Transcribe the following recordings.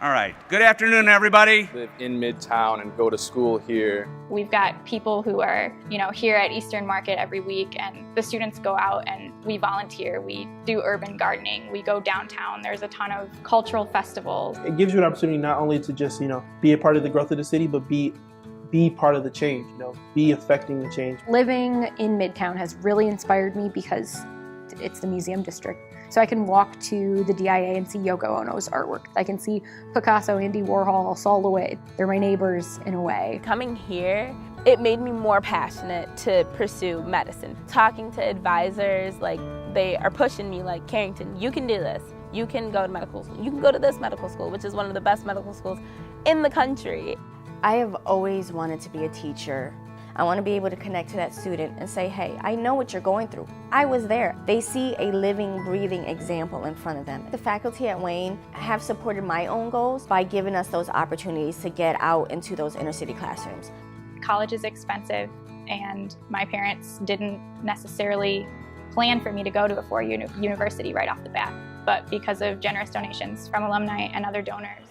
All right. Good afternoon, everybody. Live in Midtown and go to school here. We've got people who are, here at Eastern Market every week, and the students go out and we volunteer. We do urban gardening. We go downtown. There's a ton of cultural festivals. It gives you an opportunity not only to just, be a part of the growth of the city, but be part of the change, be affecting the change. Living in Midtown has really inspired me because it's the museum district. So I can walk to the DIA and see Yoko Ono's artwork. I can see Picasso, Andy Warhol, Saul LeWitt. They're my neighbors in a way. Coming here, it made me more passionate to pursue medicine. Talking to advisors, they are pushing me like, Carrington, you can do this. You can go to medical school. You can go to this medical school, which is one of the best medical schools in the country. I have always wanted to be a teacher. I want to be able to connect to that student and say, hey, I know what you're going through. I was there. They see a living, breathing example in front of them. The faculty at Wayne have supported my own goals by giving us those opportunities to get out into those inner city classrooms. College is expensive, and my parents didn't necessarily plan for me to go to a four-year university right off the bat, but because of generous donations from alumni and other donors,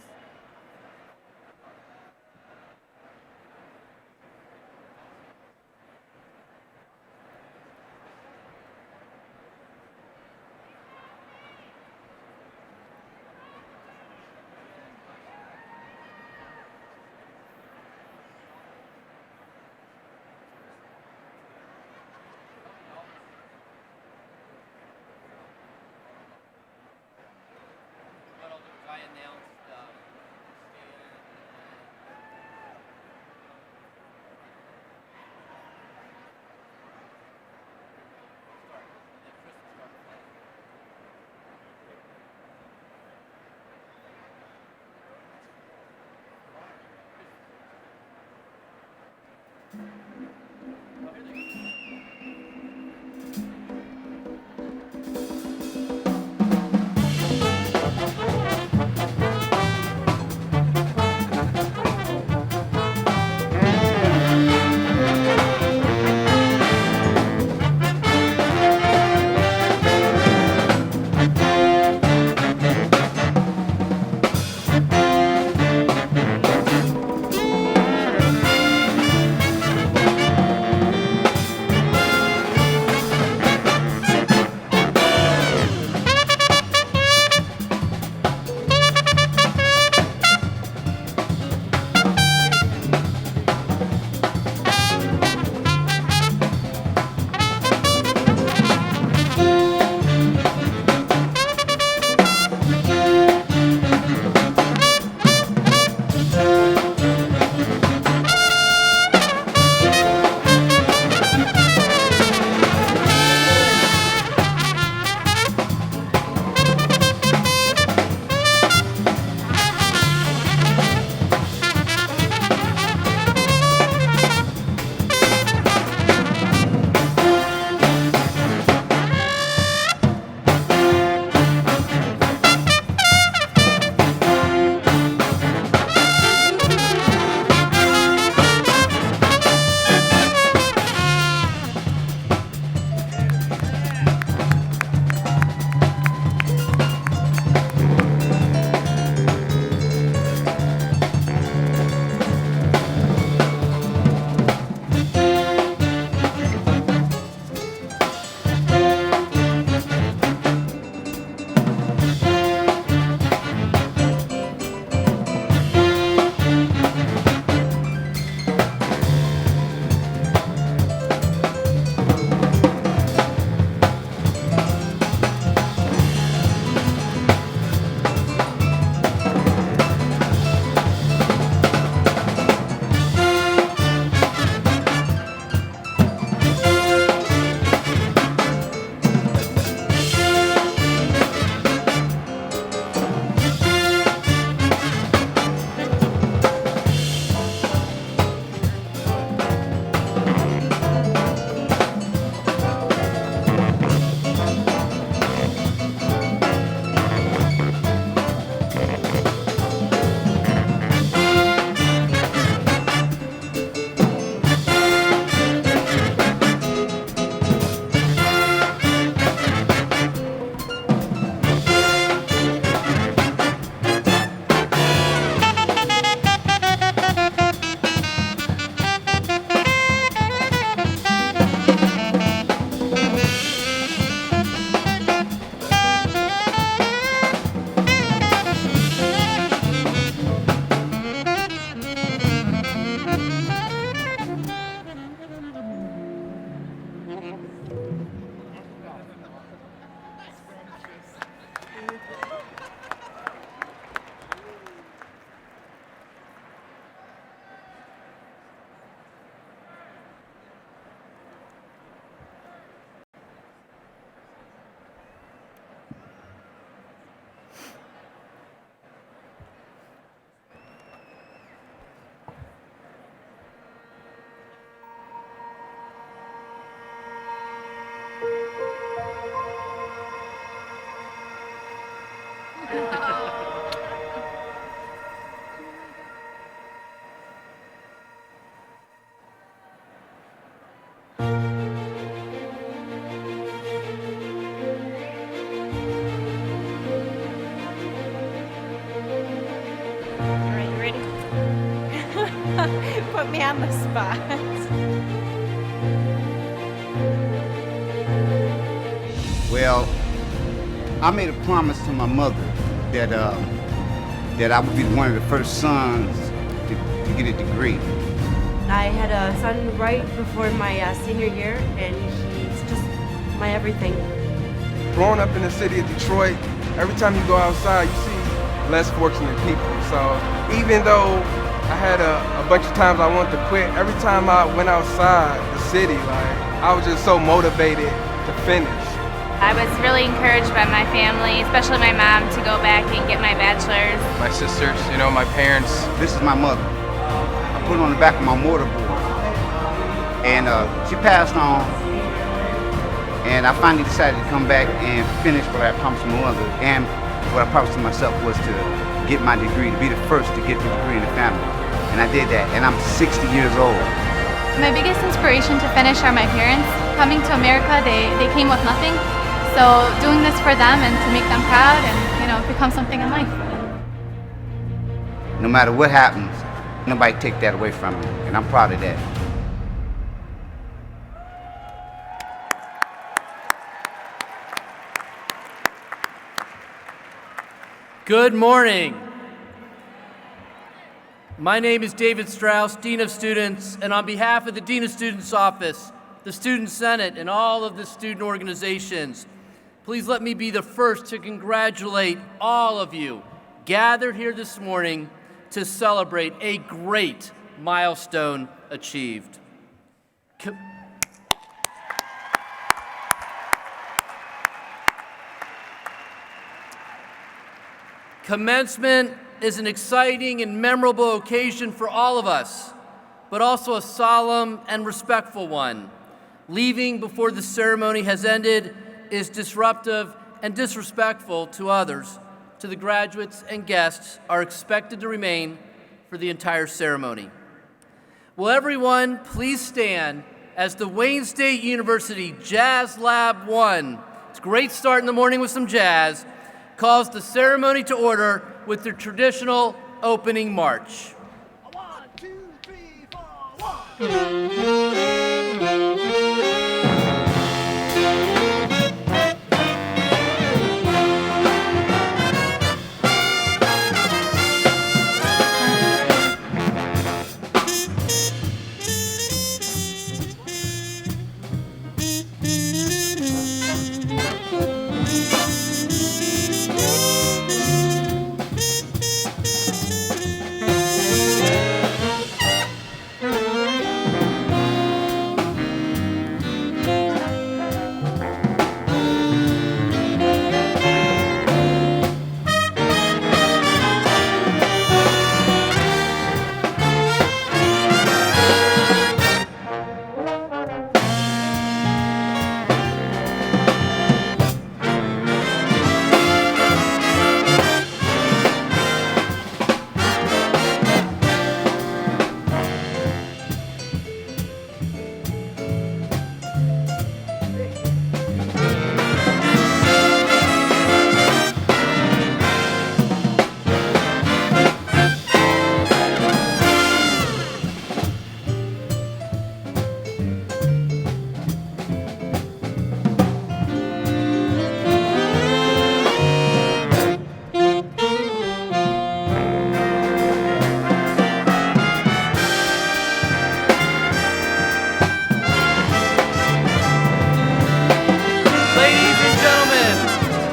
on the spot. Well, I made a promise to my mother that that I would be one of the first sons to get a degree. I had a son right before my senior year, and he's just my everything. Growing up in the city of Detroit, every time you go outside, you see less fortunate people. So even though I had a bunch of times I wanted to quit, every time I went outside the city, like, I was just so motivated to finish. I was really encouraged by my family, especially my mom, to go back and get my bachelor's. My sisters, my parents. This is my mother. I put her on the back of my mortarboard, and she passed on. And I finally decided to come back and finish what I promised my mother, and what I promised to myself was to get my degree, to be the first to get the degree in the family. And I did that, and I'm 60 years old. My biggest inspiration to finish are my parents. Coming to America, they came with nothing. So doing this for them and to make them proud and, become something in life. No matter what happens, nobody take that away from me, and I'm proud of that. Good morning. My name is David Strauss, Dean of Students, and on behalf of the Dean of Students Office, the Student Senate, and all of the student organizations, please let me be the first to congratulate all of you gathered here this morning to celebrate a great milestone achieved. Commencement is an exciting and memorable occasion for all of us, but also a solemn and respectful one. Leaving before the ceremony has ended is disruptive and disrespectful to others. To the graduates and guests are expected to remain for the entire ceremony. Will everyone please stand as the Wayne State University Jazz Lab 1, it's a great start in the morning with some jazz, calls the ceremony to order with their traditional opening march. 1, 2, 3, 4, 1.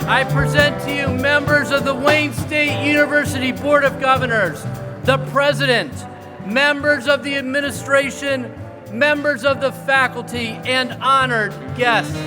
I present to you members of the Wayne State University Board of Governors, the President, members of the administration, members of the faculty, and honored guests.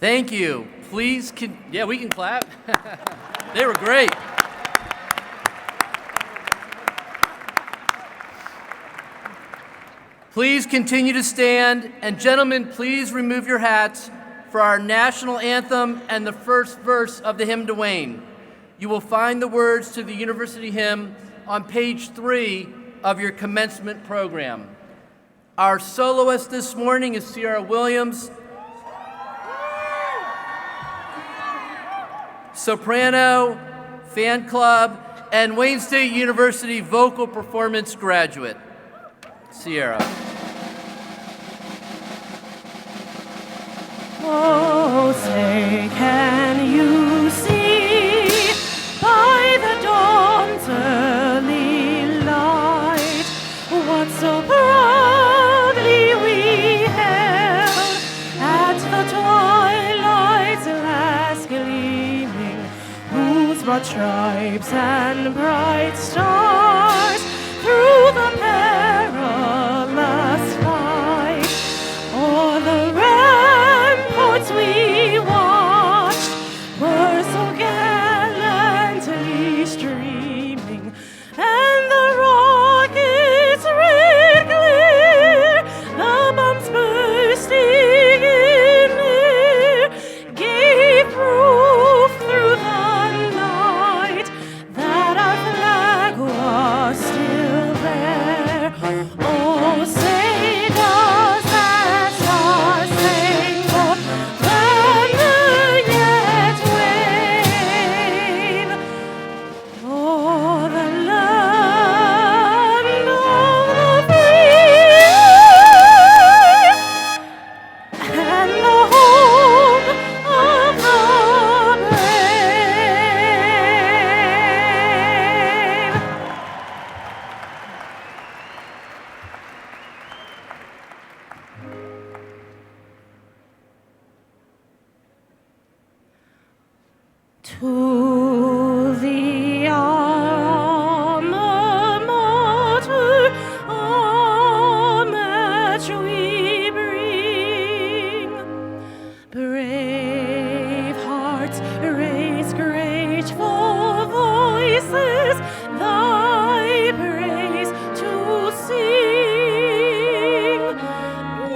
Thank you. Please, yeah, we can clap. They were great. Please continue to stand, and gentlemen, please remove your hats for our national anthem and the first verse of the hymn to Wayne. You will find the words to the university hymn on page 3 of your commencement program. Our soloist this morning is Sierra Williams, soprano, fan club, and Wayne State University vocal performance graduate. Sierra. Oh, say, can you see by the dawn's early light what so proudly we held at the twilight's last gleaming, whose broad stripes and bright stars through the perilous fight o'er the ramparts we watched were so gallantly streaming, and the rockets red glare, the bombs bursting in air, gave proof through the night that our flag was still there. Oh, say does that star-spangled banner yet wave o'er the land of the free and the home of the brave? To the alma mater, homage we bring. Brave hearts, raise grateful voices, thy praise to sing.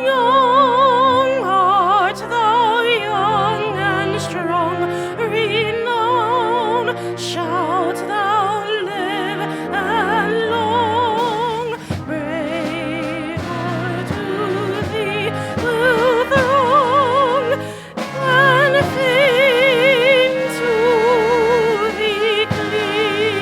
Young art thou, young and strong, renown shalt thou live and long. Brave heart, to thee will throng, and fame to thee cling.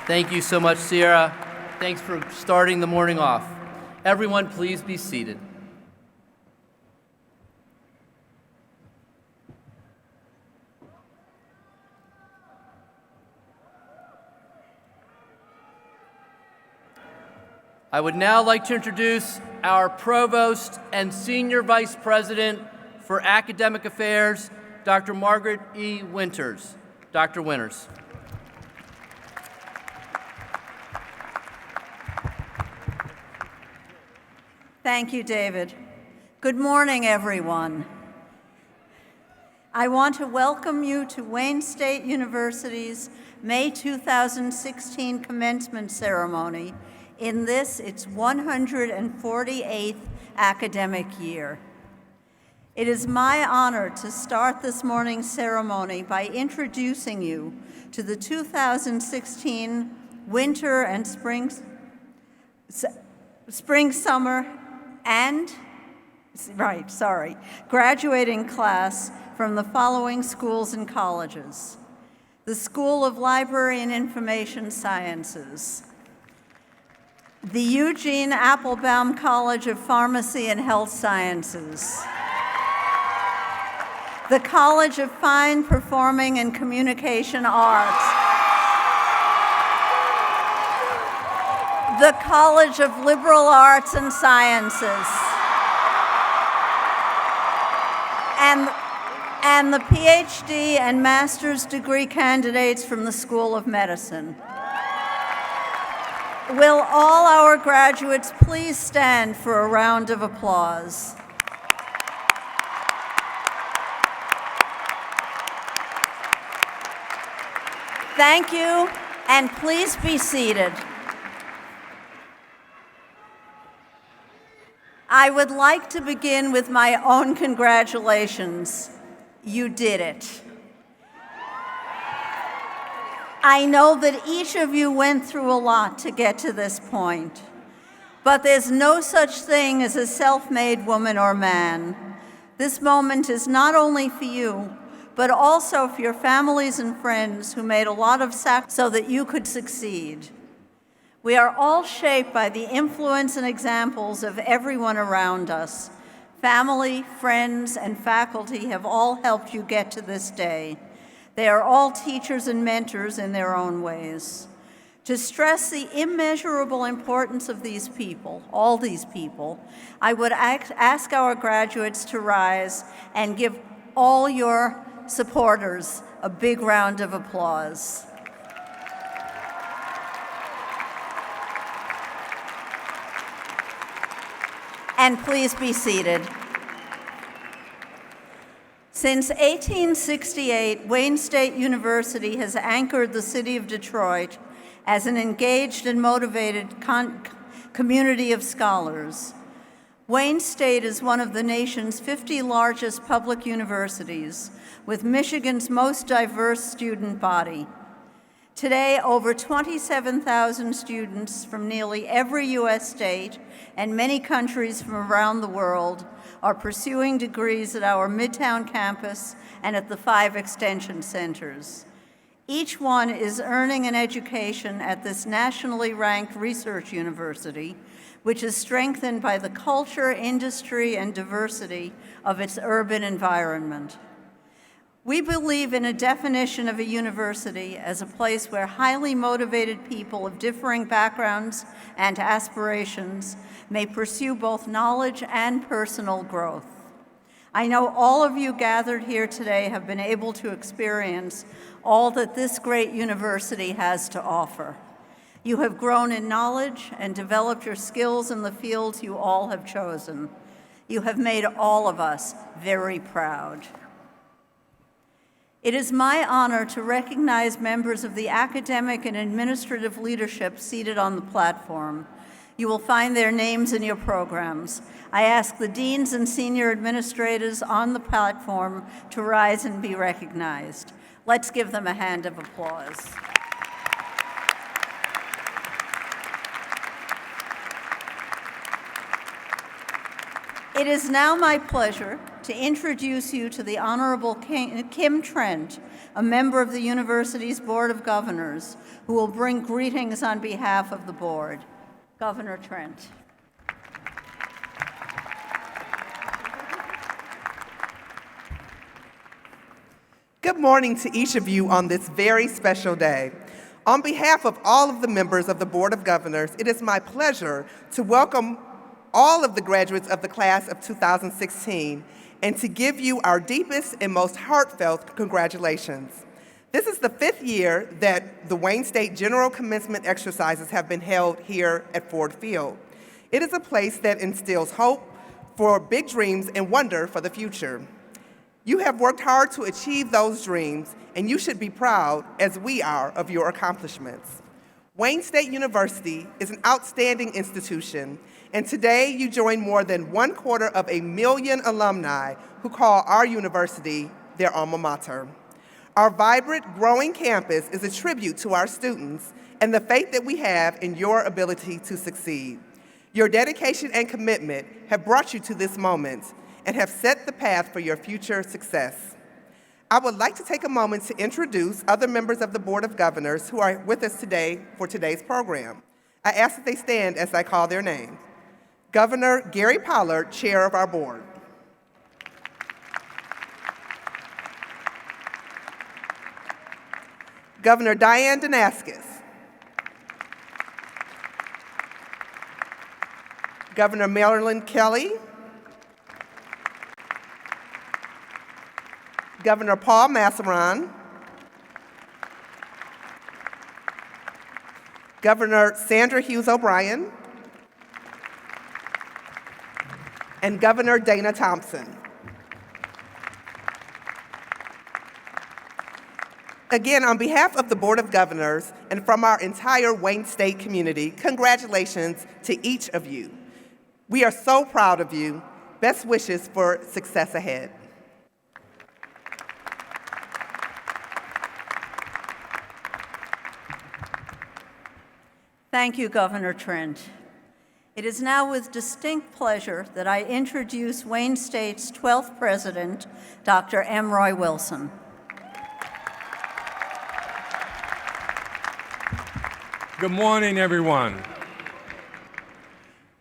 Thank you so much, Sierra. Thanks for starting the morning off. Everyone, please be seated. I would now like to introduce our Provost and Senior Vice President for Academic Affairs, Dr. Margaret E. Winters. Dr. Winters. Thank you, David. Good morning, everyone. I want to welcome you to Wayne State University's May 2016 commencement ceremony in this, its 148th academic year. It is my honor to start this morning's ceremony by introducing you to the 2016 winter and spring, summer, and, graduating class from the following schools and colleges: the School of Library and Information Sciences, the Eugene Applebaum College of Pharmacy and Health Sciences, the College of Fine Performing and Communication Arts, the College of Liberal Arts and Sciences, and the PhD and master's degree candidates from the School of Medicine. Will all our graduates please stand for a round of applause? Thank you, and please be seated. I would like to begin with my own congratulations. You did it. I know that each of you went through a lot to get to this point, but there's no such thing as a self-made woman or man. This moment is not only for you, but also for your families and friends who made a lot of sacrifice so that you could succeed. We are all shaped by the influence and examples of everyone around us. Family, friends, and faculty have all helped you get to this day. They are all teachers and mentors in their own ways. To stress the immeasurable importance of these people, all these people, I would ask our graduates to rise and give all your supporters a big round of applause. And please be seated. Since 1868, Wayne State University has anchored the city of Detroit as an engaged and motivated community of scholars. Wayne State is one of the nation's 50 largest public universities, with Michigan's most diverse student body. Today, over 27,000 students from nearly every U.S. state and many countries from around the world are pursuing degrees at our Midtown campus and at the 5 extension centers. Each one is earning an education at this nationally ranked research university, which is strengthened by the culture, industry, and diversity of its urban environment. We believe in a definition of a university as a place where highly motivated people of differing backgrounds and aspirations may pursue both knowledge and personal growth. I know all of you gathered here today have been able to experience all that this great university has to offer. You have grown in knowledge and developed your skills in the fields you all have chosen. You have made all of us very proud. It is my honor to recognize members of the academic and administrative leadership seated on the platform. You will find their names in your programs. I ask the deans and senior administrators on the platform to rise and be recognized. Let's give them a hand of applause. It is now my pleasure to introduce you to the Honorable Kim Trent, a member of the university's Board of Governors, who will bring greetings on behalf of the board. Governor Trent. Good morning to each of you on this very special day. On behalf of all of the members of the Board of Governors, it is my pleasure to welcome all of the graduates of the class of 2016 and to give you our deepest and most heartfelt congratulations. This is the 5th year that the Wayne State General Commencement exercises have been held here at Ford Field. It is a place that instills hope for big dreams and wonder for the future. You have worked hard to achieve those dreams, and you should be proud, as we are, of your accomplishments. Wayne State University is an outstanding institution, and today you join more than 250,000 alumni who call our university their alma mater. Our vibrant, growing campus is a tribute to our students and the faith that we have in your ability to succeed. Your dedication and commitment have brought you to this moment and have set the path for your future success. I would like to take a moment to introduce other members of the Board of Governors who are with us today for today's program. I ask that they stand as I call their name. Governor Gary Pollard, Chair of our Board. Governor Diane Danaskis. Governor Marilyn Kelly. Governor Paul Massaron. Governor Sandra Hughes O'Brien, and Governor Dana Thompson. Again, on behalf of the Board of Governors and from our entire Wayne State community, congratulations to each of you. We are so proud of you. Best wishes for success ahead. Thank you, Governor Trent. It is now with distinct pleasure that I introduce Wayne State's 12th President, Dr. M. Roy Wilson. Good morning, everyone.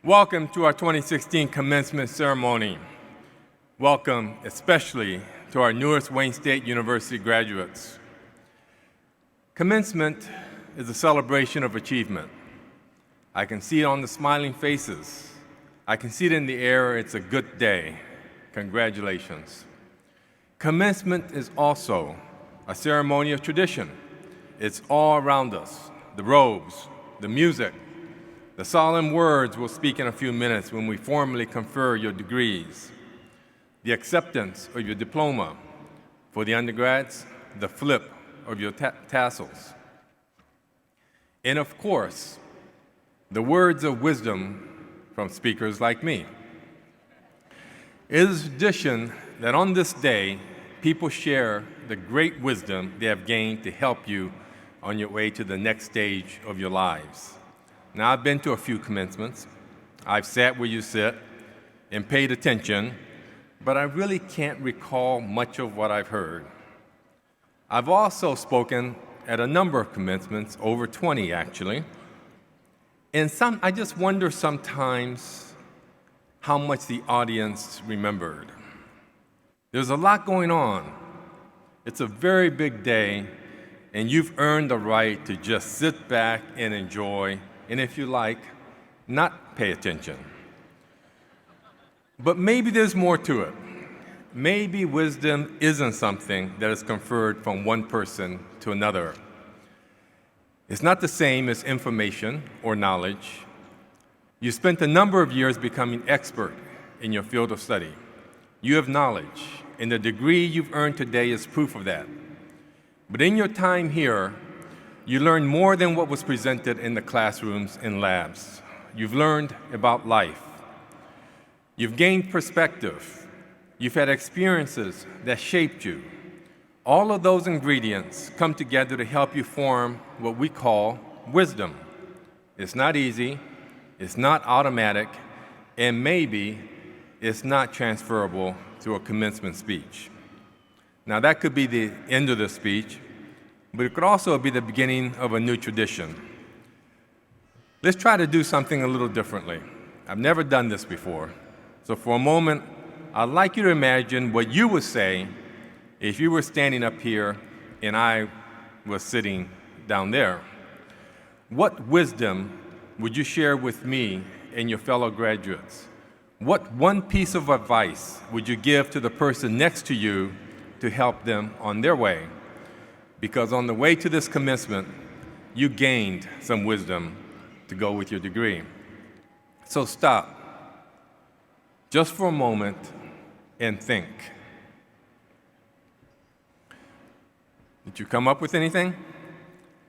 Welcome to our 2016 commencement ceremony. Welcome especially to our newest Wayne State University graduates. Commencement is a celebration of achievement. I can see it on the smiling faces. I can see it in the air. It's a good day. Congratulations. Commencement is also a ceremony of tradition. It's all around us. The robes, the music, the solemn words we'll speak in a few minutes when we formally confer your degrees, the acceptance of your diploma, for the undergrads, the flip of your tassels, and of course, the words of wisdom from speakers like me. It is a tradition that on this day, people share the great wisdom they have gained to help you on your way to the next stage of your lives. Now, I've been to a few commencements. I've sat where you sit and paid attention, but I really can't recall much of what I've heard. I've also spoken at a number of commencements, over 20 actually, and I just wonder sometimes how much the audience remembered. There's a lot going on. It's a very big day, and you've earned the right to just sit back and enjoy, and if you like, not pay attention. But maybe there's more to it. Maybe wisdom isn't something that is conferred from one person to another. It's not the same as information or knowledge. You spent a number of years becoming expert in your field of study. You have knowledge, and the degree you've earned today is proof of that. But in your time here, you learned more than what was presented in the classrooms and labs. You've learned about life. You've gained perspective. You've had experiences that shaped you. All of those ingredients come together to help you form what we call wisdom. It's not easy, it's not automatic, and maybe it's not transferable to a commencement speech. Now, that could be the end of the speech, but it could also be the beginning of a new tradition. Let's try to do something a little differently. I've never done this before. So for a moment, I'd like you to imagine what you would say if you were standing up here and I was sitting down there. What wisdom would you share with me and your fellow graduates? What one piece of advice would you give to the person next to you to help them on their way? Because on the way to this commencement, you gained some wisdom to go with your degree. So stop, just for a moment, and think. Did you come up with anything?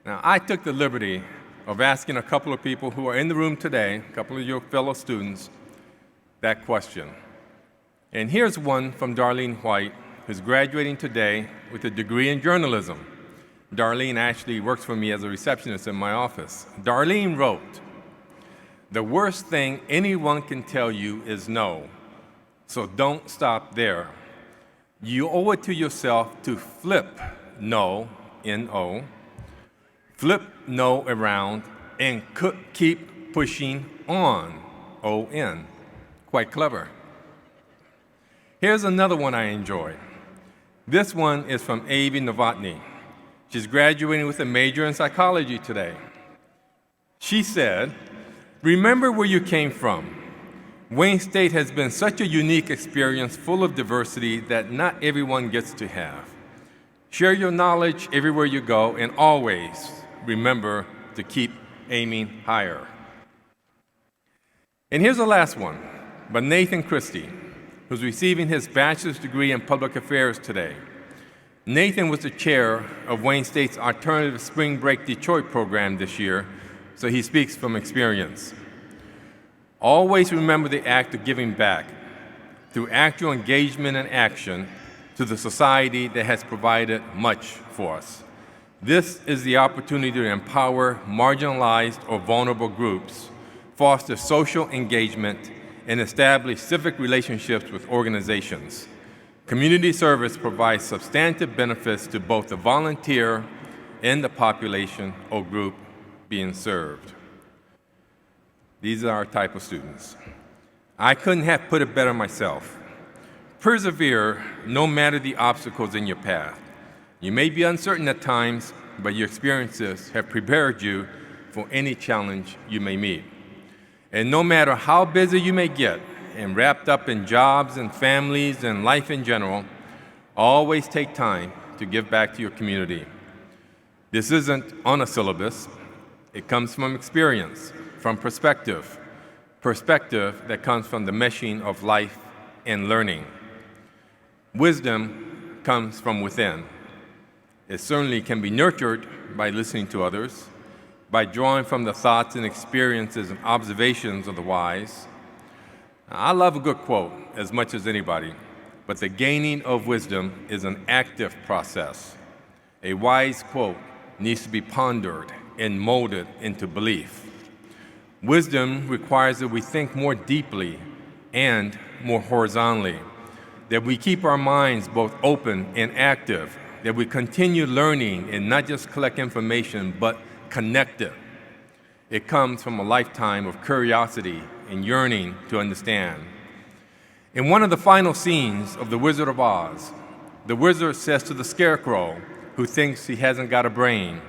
Now, I took the liberty of asking a couple of people who are in the room today, a couple of your fellow students, that question. And here's one from Darlene White, who's graduating today with a degree in journalism. Darlene actually works for me as a receptionist in my office. Darlene wrote, "The worst thing anyone can tell you is no, so don't stop there. You owe it to yourself to flip no, N-O, flip no around, and keep pushing on, O-N." Quite clever. Here's another one I enjoyed. This one is from Avi Novotny. She's graduating with a major in psychology today. She said, "Remember where you came from. Wayne State has been such a unique experience full of diversity that not everyone gets to have. Share your knowledge everywhere you go, and always remember to keep aiming higher. And here's the last one, by Nathan Christie, who's receiving his bachelor's degree in public affairs today. Nathan was the chair of Wayne State's Alternative Spring Break Detroit program this year, so he speaks from experience. Always remember the act of giving back through actual engagement and action to the society that has provided much for us. This is the opportunity to empower marginalized or vulnerable groups, foster social engagement, and establish civic relationships with organizations. Community service provides substantive benefits to both the volunteer and the population or group being served. These are our type of students. I couldn't have put it better myself. Persevere no matter the obstacles in your path. You may be uncertain at times, but your experiences have prepared you for any challenge you may meet. And no matter how busy you may get and wrapped up in jobs and families and life in general, always take time to give back to your community. This isn't on a syllabus. It comes from experience, from perspective that comes from the meshing of life and learning. Wisdom comes from within. It certainly can be nurtured by listening to others, by drawing from the thoughts and experiences and observations of the wise. I love a good quote as much as anybody, but the gaining of wisdom is an active process. A wise quote needs to be pondered and molded into belief. Wisdom requires that we think more deeply and more horizontally, that we keep our minds both open and active, that we continue learning and not just collect information, but connect it. It comes from a lifetime of curiosity and yearning to understand. In one of the final scenes of The Wizard of Oz, the wizard says to the Scarecrow, who thinks he hasn't got a brain,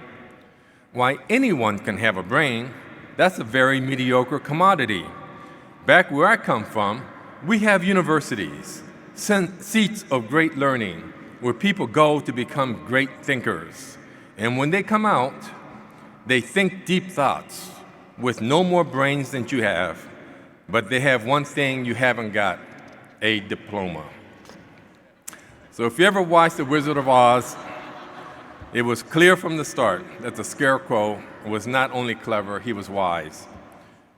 "Why, anyone can have a brain. That's a very mediocre commodity. Back where I come from, we have universities, seats of great learning, where people go to become great thinkers. And when they come out, they think deep thoughts with no more brains than you have, but they have one thing you haven't got, a diploma." So if you ever watched The Wizard of Oz, it was clear from the start that the Scarecrow was not only clever, he was wise.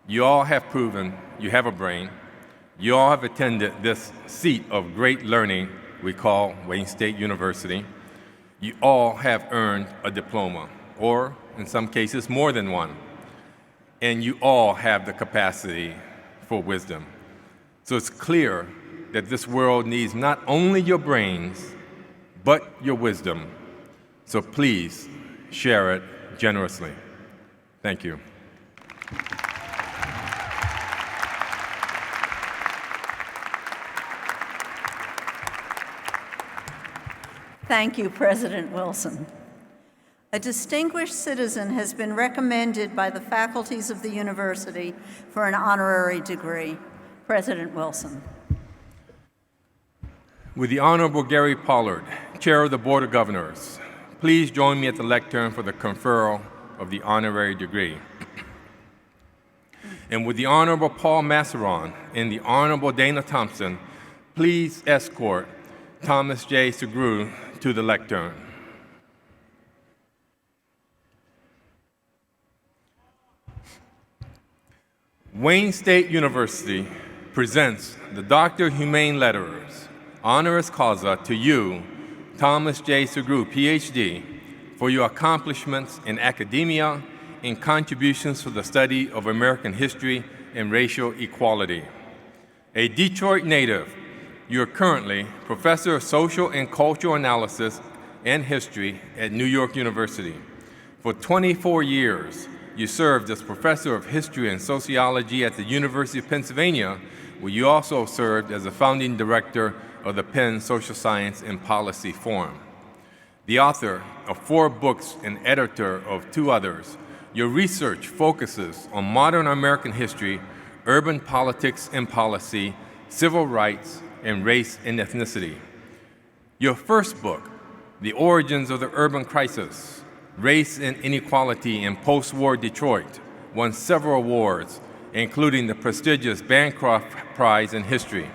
You all have proven you have a brain. You all have attended this seat of great learning we call Wayne State University. You all have earned a diploma, or in some cases more than one. And you all have the capacity for wisdom. So it's clear that this world needs not only your brains, but your wisdom. So please share it generously. Thank you. Thank you, President Wilson. A distinguished citizen has been recommended by the faculties of the university for an honorary degree. President Wilson. With the Honorable Gary Pollard, Chair of the Board of Governors, please join me at the lectern for the conferral of the honorary degree. And with the Honorable Paul Masseron and the Honorable Dana Thompson, please escort Thomas J. Segru to the lectern. Wayne State University presents the Doctor of Humane Letters, honoris causa to you, Thomas J. Segru, PhD, for your accomplishments in academia and contributions to the study of American history and racial equality. A Detroit native, you are currently Professor of Social and Cultural Analysis and History at New York University. For 24 years, you served as Professor of History and Sociology at the University of Pennsylvania, where you also served as the founding director of the Penn Social Science and Policy Forum. The author of 4 books and editor of 2 others, your research focuses on modern American history, urban politics and policy, civil rights, and race and ethnicity. Your first book, The Origins of the Urban Crisis, Race and Inequality in Post-War Detroit, won several awards, including the prestigious Bancroft Prize in History.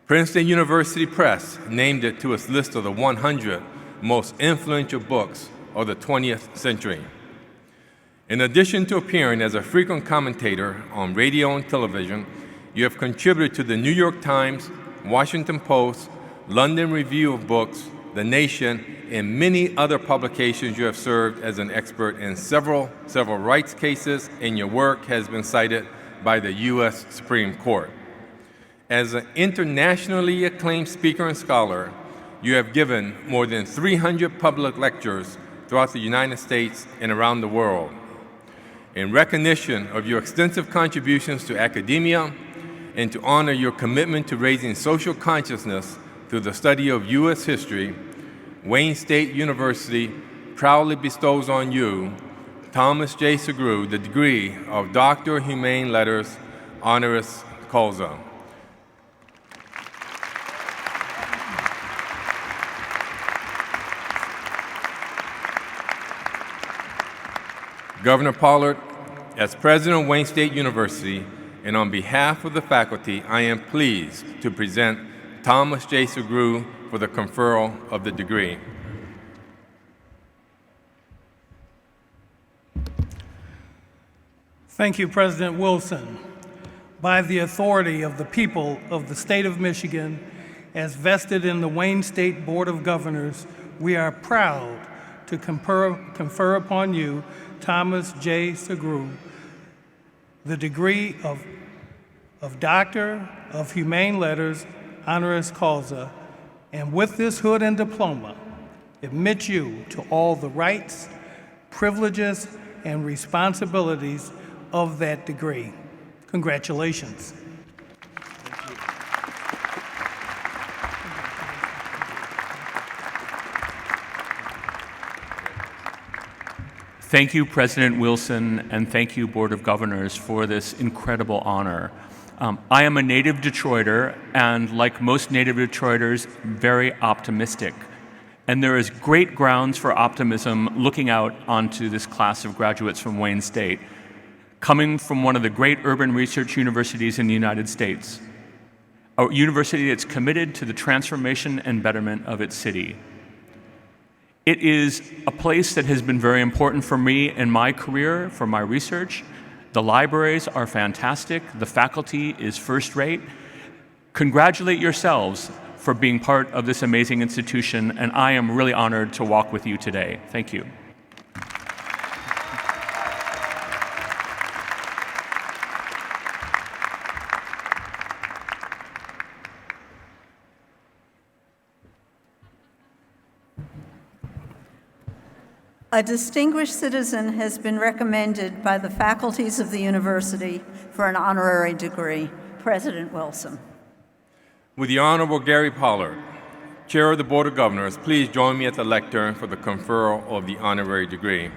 Princeton University Press named it to its list of the 100 most influential books of the 20th century. In addition to appearing as a frequent commentator on radio and television, you have contributed to the New York Times, Washington Post, London Review of Books, The Nation, and many other publications. You have served as an expert in several rights cases, and your work has been cited by the U.S. Supreme Court. As an internationally acclaimed speaker and scholar, you have given more than 300 public lectures throughout the United States and around the world. In recognition of your extensive contributions to academia and to honor your commitment to raising social consciousness through the study of U.S. history, Wayne State University proudly bestows on you, Thomas J. Segru, the degree of Doctor of Humane Letters, honoris causa. Governor Pollard, as president of Wayne State University, and on behalf of the faculty, I am pleased to present Thomas J. Segru for the conferral of the degree. Thank you, President Wilson. By the authority of the people of the state of Michigan, as vested in the Wayne State Board of Governors, we are proud to confer upon you, Thomas J. Segru, the degree of Doctor of Humane Letters, honoris causa, and with this hood and diploma, admit you to all the rights, privileges, and responsibilities of that degree. Congratulations. Thank you, President Wilson, and thank you, Board of Governors, for this incredible honor. I am a native Detroiter, and like most native Detroiters, very optimistic. And there is great grounds for optimism looking out onto this class of graduates from Wayne State, coming from one of the great urban research universities in the United States, a university that's committed to the transformation and betterment of its city. It is a place that has been very important for me in my career, for my research. The libraries are fantastic. The faculty is first rate. Congratulate yourselves for being part of this amazing institution, and I am really honored to walk with you today. Thank you. A distinguished citizen has been recommended by the faculties of the university for an honorary degree. President Wilson. With the Honorable Gary Pollard, Chair of the Board of Governors, please join me at the lectern for the conferral of the honorary degree.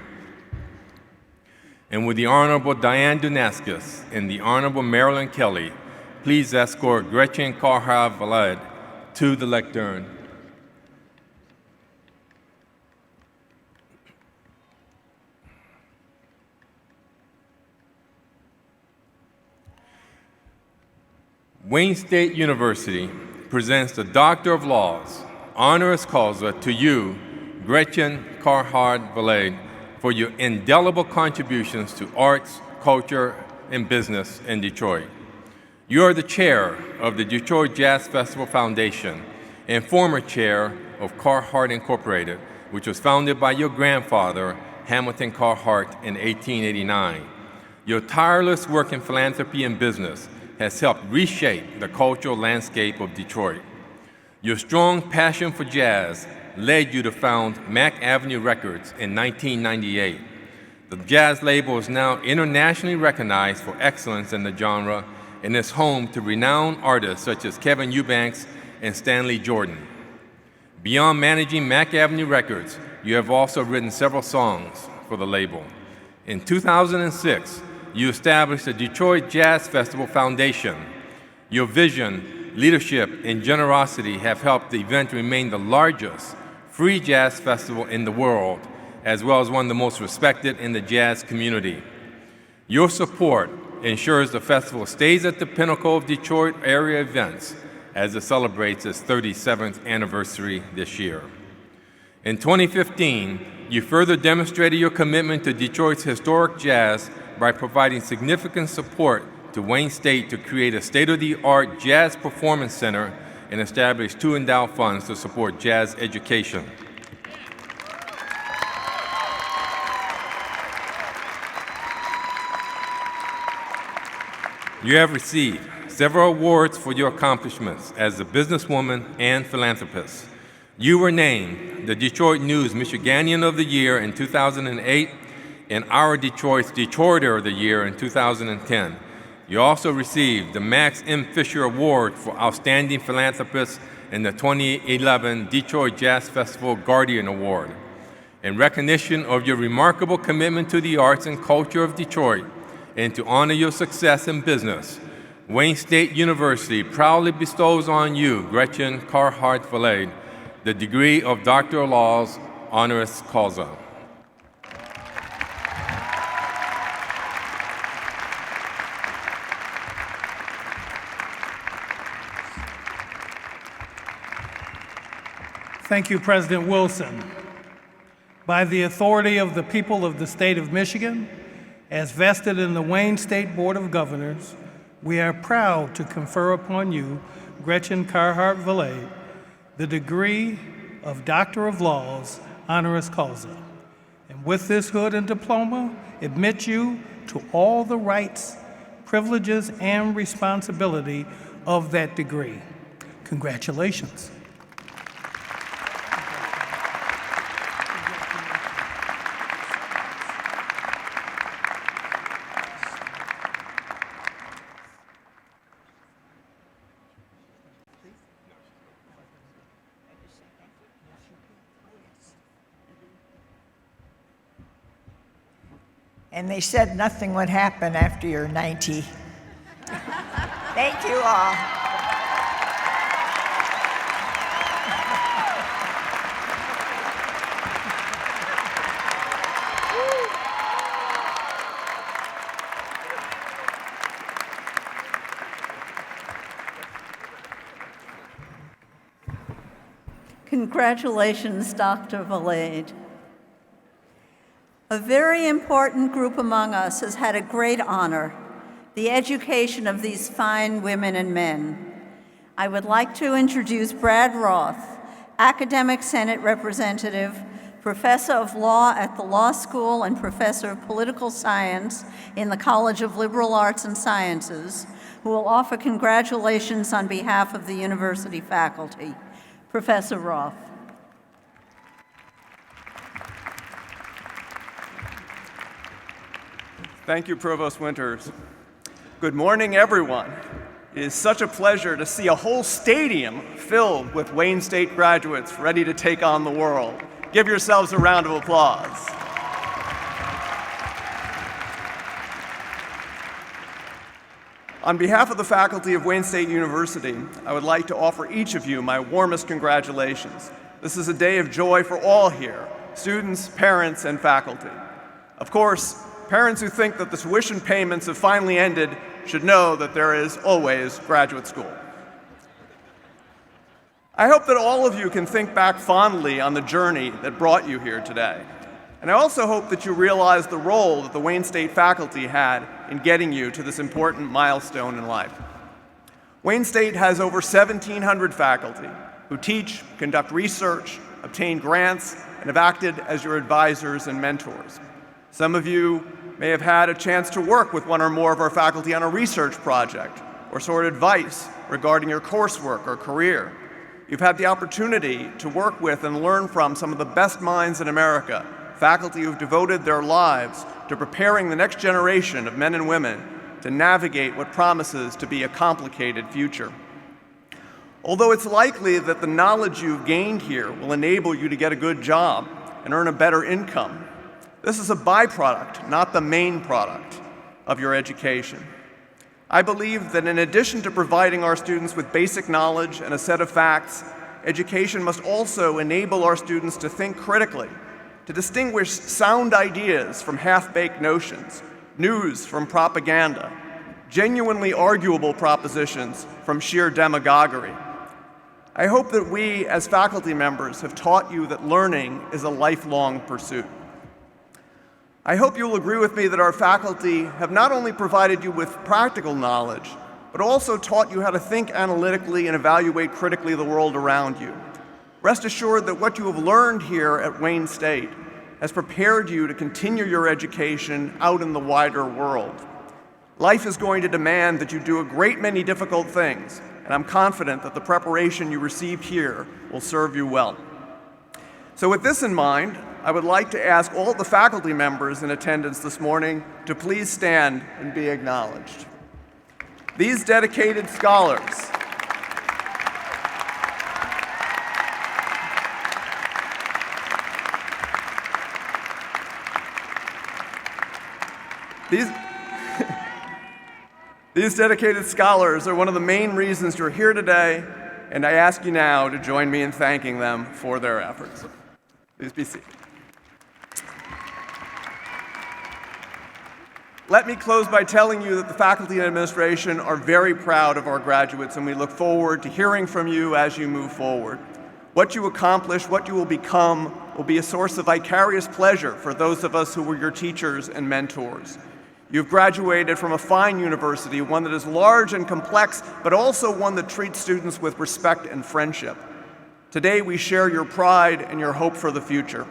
And with the Honorable Diane Dunaskis and the Honorable Marilyn Kelly, please escort Gretchen Carhart-Valade to the lectern. Wayne State University presents the Doctor of Laws, honoris causa, to you, Gretchen Carhart-Valade, for your indelible contributions to arts, culture, and business in Detroit. You are the chair of the Detroit Jazz Festival Foundation and former chair of Carhart Incorporated, which was founded by your grandfather, Hamilton Carhart, in 1889. Your tireless work in philanthropy and business has helped reshape the cultural landscape of Detroit. Your strong passion for jazz led you to found Mack Avenue Records in 1998. The jazz label is now internationally recognized for excellence in the genre and is home to renowned artists such as Kevin Eubanks and Stanley Jordan. Beyond managing Mack Avenue Records, you have also written several songs for the label. In 2006, you established the Detroit Jazz Festival Foundation. Your vision, leadership, and generosity have helped the event remain the largest free jazz festival in the world, as well as one of the most respected in the jazz community. Your support ensures the festival stays at the pinnacle of Detroit area events as it celebrates its 37th anniversary this year. In 2015, you further demonstrated your commitment to Detroit's historic jazz by providing significant support to Wayne State to create a state-of-the-art jazz performance center and establish 2 endowed funds to support jazz education. You have received several awards for your accomplishments as a businesswoman and philanthropist. You were named the Detroit News Michiganian of the Year in 2008 and Our Detroit's Detroiter of the Year in 2010. You also received the Max M. Fisher Award for Outstanding Philanthropist and the 2011 Detroit Jazz Festival Guardian Award. In recognition of your remarkable commitment to the arts and culture of Detroit and to honor your success in business, Wayne State University proudly bestows on you, Gretchen Carhart-Valade, the degree of Doctor of Laws, honoris causa. Thank you, President Wilson. By the authority of the people of the state of Michigan, as vested in the Wayne State Board of Governors, we are proud to confer upon you, Gretchen Carhart-Valade, the degree of Doctor of Laws, honoris causa. And with this hood and diploma, admit you to all the rights, privileges, and responsibility of that degree. Congratulations. And they said nothing would happen after you're 90. Thank you all. Congratulations, Dr. Valade. A very important group among us has had a great honor, the education of these fine women and men. I would like to introduce Brad Roth, Academic Senate Representative, Professor of Law at the Law School and Professor of Political Science in the College of Liberal Arts and Sciences, who will offer congratulations on behalf of the university faculty. Professor Roth. Thank you, Provost Winters. Good morning, everyone. It is such a pleasure to see a whole stadium filled with Wayne State graduates ready to take on the world. Give yourselves a round of applause. On behalf of the faculty of Wayne State University, I would like to offer each of you my warmest congratulations. This is a day of joy for all here, students, parents, and faculty. Of course, parents who think that the tuition payments have finally ended should know that there is always graduate school. I hope that all of you can think back fondly on the journey that brought you here today. And I also hope that you realize the role that the Wayne State faculty had in getting you to this important milestone in life. Wayne State has over 1,700 faculty who teach, conduct research, obtain grants, and have acted as your advisors and mentors. Some of you may have had a chance to work with one or more of our faculty on a research project or sought advice regarding your coursework or career. You've had the opportunity to work with and learn from some of the best minds in America, faculty who've devoted their lives to preparing the next generation of men and women to navigate what promises to be a complicated future. Although it's likely that the knowledge you've gained here will enable you to get a good job and earn a better income, this is a byproduct, not the main product, of your education. I believe that in addition to providing our students with basic knowledge and a set of facts, education must also enable our students to think critically, to distinguish sound ideas from half-baked notions, news from propaganda, genuinely arguable propositions from sheer demagoguery. I hope that we, as faculty members, have taught you that learning is a lifelong pursuit. I hope you'll agree with me that our faculty have not only provided you with practical knowledge, but also taught you how to think analytically and evaluate critically the world around you. Rest assured that what you have learned here at Wayne State has prepared you to continue your education out in the wider world. Life is going to demand that you do a great many difficult things, and I'm confident that the preparation you received here will serve you well. So with this in mind, I would like to ask all the faculty members in attendance this morning to please stand and be acknowledged. These dedicated scholars These dedicated scholars are one of the main reasons you're here today, and I ask you now to join me in thanking them for their efforts. Please be seated. Let me close by telling you that the faculty and administration are very proud of our graduates, and we look forward to hearing from you as you move forward. What you accomplish, what you will become, will be a source of vicarious pleasure for those of us who were your teachers and mentors. You've graduated from a fine university, one that is large and complex, but also one that treats students with respect and friendship. Today, we share your pride and your hope for the future.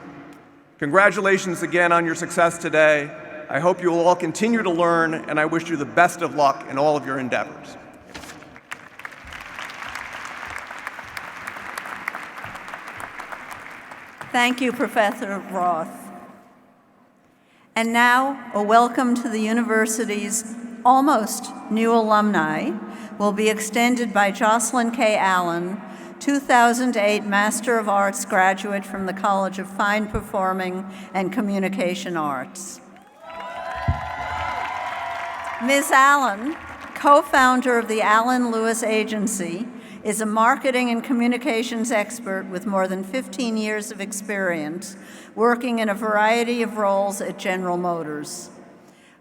Congratulations again on your success today. I hope you will all continue to learn, and I wish you the best of luck in all of your endeavors. Thank you, Professor Roth. And now, a welcome to the university's almost new alumni will be extended by Jocelyn K. Allen, 2008 Master of Arts graduate from the College of Fine Performing and Communication Arts. Ms. Allen, co-founder of the Allen Lewis Agency, is a marketing and communications expert with more than 15 years of experience working in a variety of roles at General Motors.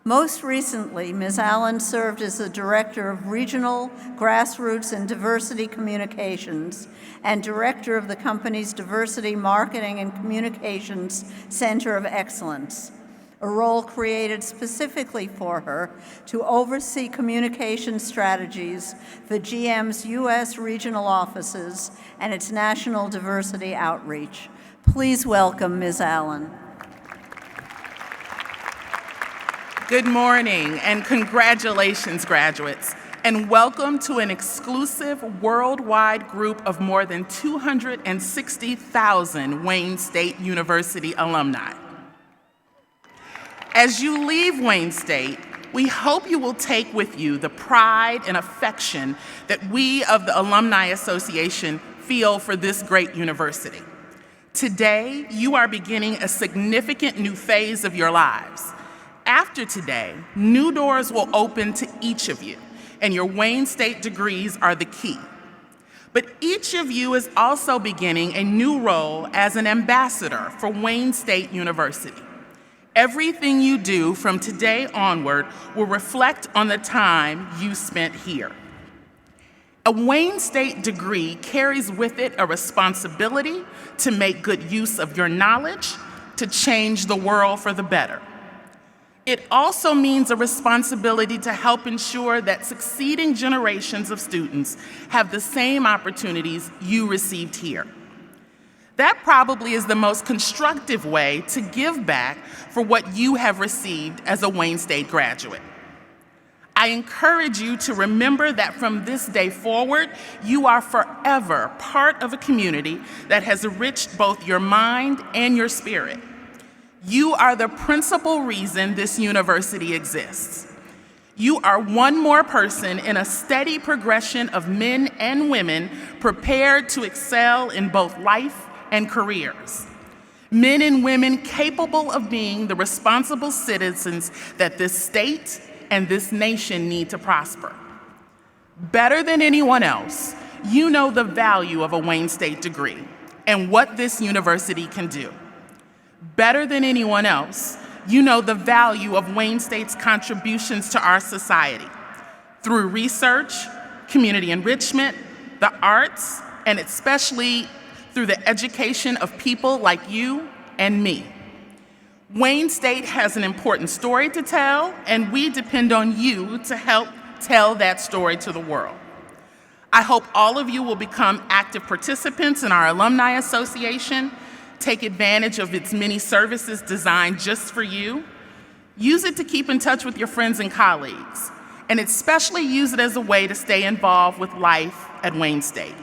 Most recently, Ms. Allen served as the Director of Regional, Grassroots, and Diversity Communications and Director of the company's Diversity Marketing and Communications Center of Excellence, a role created specifically for her to oversee communication strategies for GM's U.S. regional offices and its national diversity outreach. Please welcome Ms. Allen. Good morning and congratulations, graduates, and welcome to an exclusive worldwide group of more than 260,000 Wayne State University alumni. As you leave Wayne State, we hope you will take with you the pride and affection that we of the Alumni Association feel for this great university. Today, you are beginning a significant new phase of your lives. After today, new doors will open to each of you, and your Wayne State degrees are the key. But each of you is also beginning a new role as an ambassador for Wayne State University. Everything you do from today onward will reflect on the time you spent here. A Wayne State degree carries with it a responsibility to make good use of your knowledge to change the world for the better. It also means a responsibility to help ensure that succeeding generations of students have the same opportunities you received here. That probably is the most constructive way to give back for what you have received as a Wayne State graduate. I encourage you to remember that from this day forward, you are forever part of a community that has enriched both your mind and your spirit. You are the principal reason this university exists. You are one more person in a steady progression of men and women prepared to excel in both life and careers. Men and women capable of being the responsible citizens that this state and this nation need to prosper. Better than anyone else, you know the value of a Wayne State degree and what this university can do. Better than anyone else, you know the value of Wayne State's contributions to our society through research, community enrichment, the arts, and especially through the education of people like you and me. Wayne State has an important story to tell, and we depend on you to help tell that story to the world. I hope all of you will become active participants in our Alumni Association, take advantage of its many services designed just for you, use it to keep in touch with your friends and colleagues, and especially use it as a way to stay involved with life at Wayne State.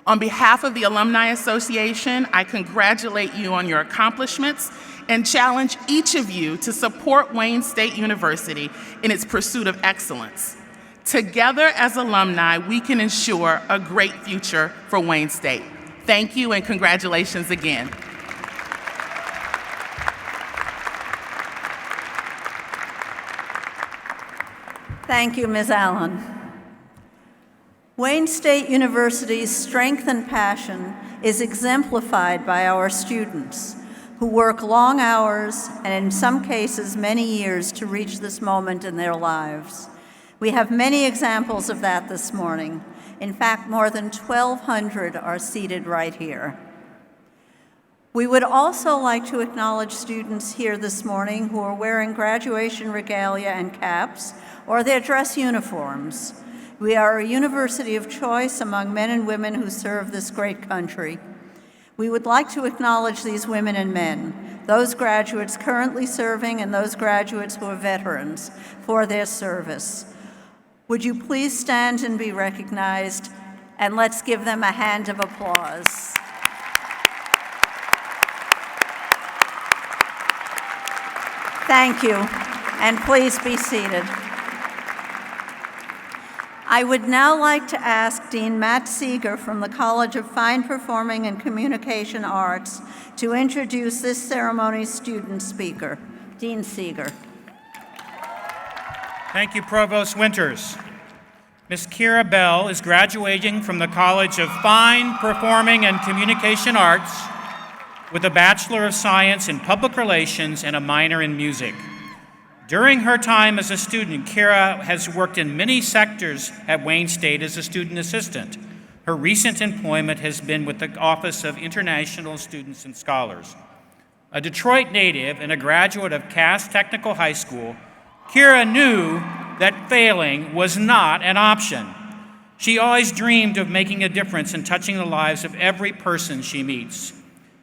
On behalf of the Alumni Association, I congratulate you on your accomplishments and challenge each of you to support Wayne State University in its pursuit of excellence. Together as alumni, we can ensure a great future for Wayne State. Thank you and congratulations again. Thank you, Ms. Allen. Wayne State University's strength and passion is exemplified by our students, who work long hours and in some cases many years to reach this moment in their lives. We have many examples of that this morning. In fact, more than 1,200 are seated right here. We would also like to acknowledge students here this morning who are wearing graduation regalia and caps or their dress uniforms. We are a university of choice among men and women who serve this great country. We would like to acknowledge these women and men, those graduates currently serving and those graduates who are veterans, for their service. Would you please stand and be recognized, and let's give them a hand of applause. Thank you, and please be seated. I would now like to ask Dean Matt Seeger from the College of Fine Performing and Communication Arts to introduce this ceremony's student speaker. Dean Seeger. Thank you, Provost Winters. Ms. Kira Bell is graduating from the College of Fine Performing and Communication Arts with a Bachelor of Science in Public Relations and a minor in music. During her time as a student, Kira has worked in many sectors at Wayne State as a student assistant. Her recent employment has been with the Office of International Students and Scholars. A Detroit native and a graduate of Cass Technical High School, Kira knew that failing was not an option. She always dreamed of making a difference and touching the lives of every person she meets.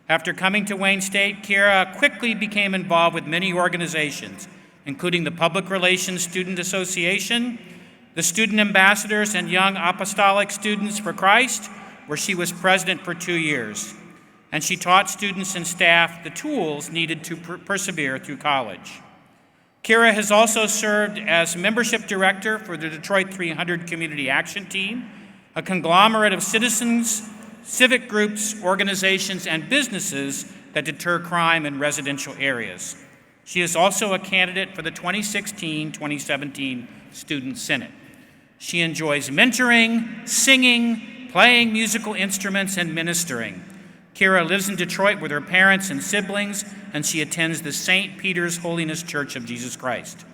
After coming to Wayne State, Kira quickly became involved with many organizations, including the Public Relations Student Association, the Student Ambassadors and Young Apostolic Students for Christ, where she was president for 2 years. And she taught students and staff the tools needed to persevere through college. Kira has also served as membership director for the Detroit 300 Community Action Team, a conglomerate of citizens, civic groups, organizations, and businesses that deter crime in residential areas. She is also a candidate for the 2016-2017 Student Senate. She enjoys mentoring, singing, playing musical instruments, and ministering. Kira lives in Detroit with her parents and siblings, and she attends the St. Peter's Holiness Church of Jesus Christ.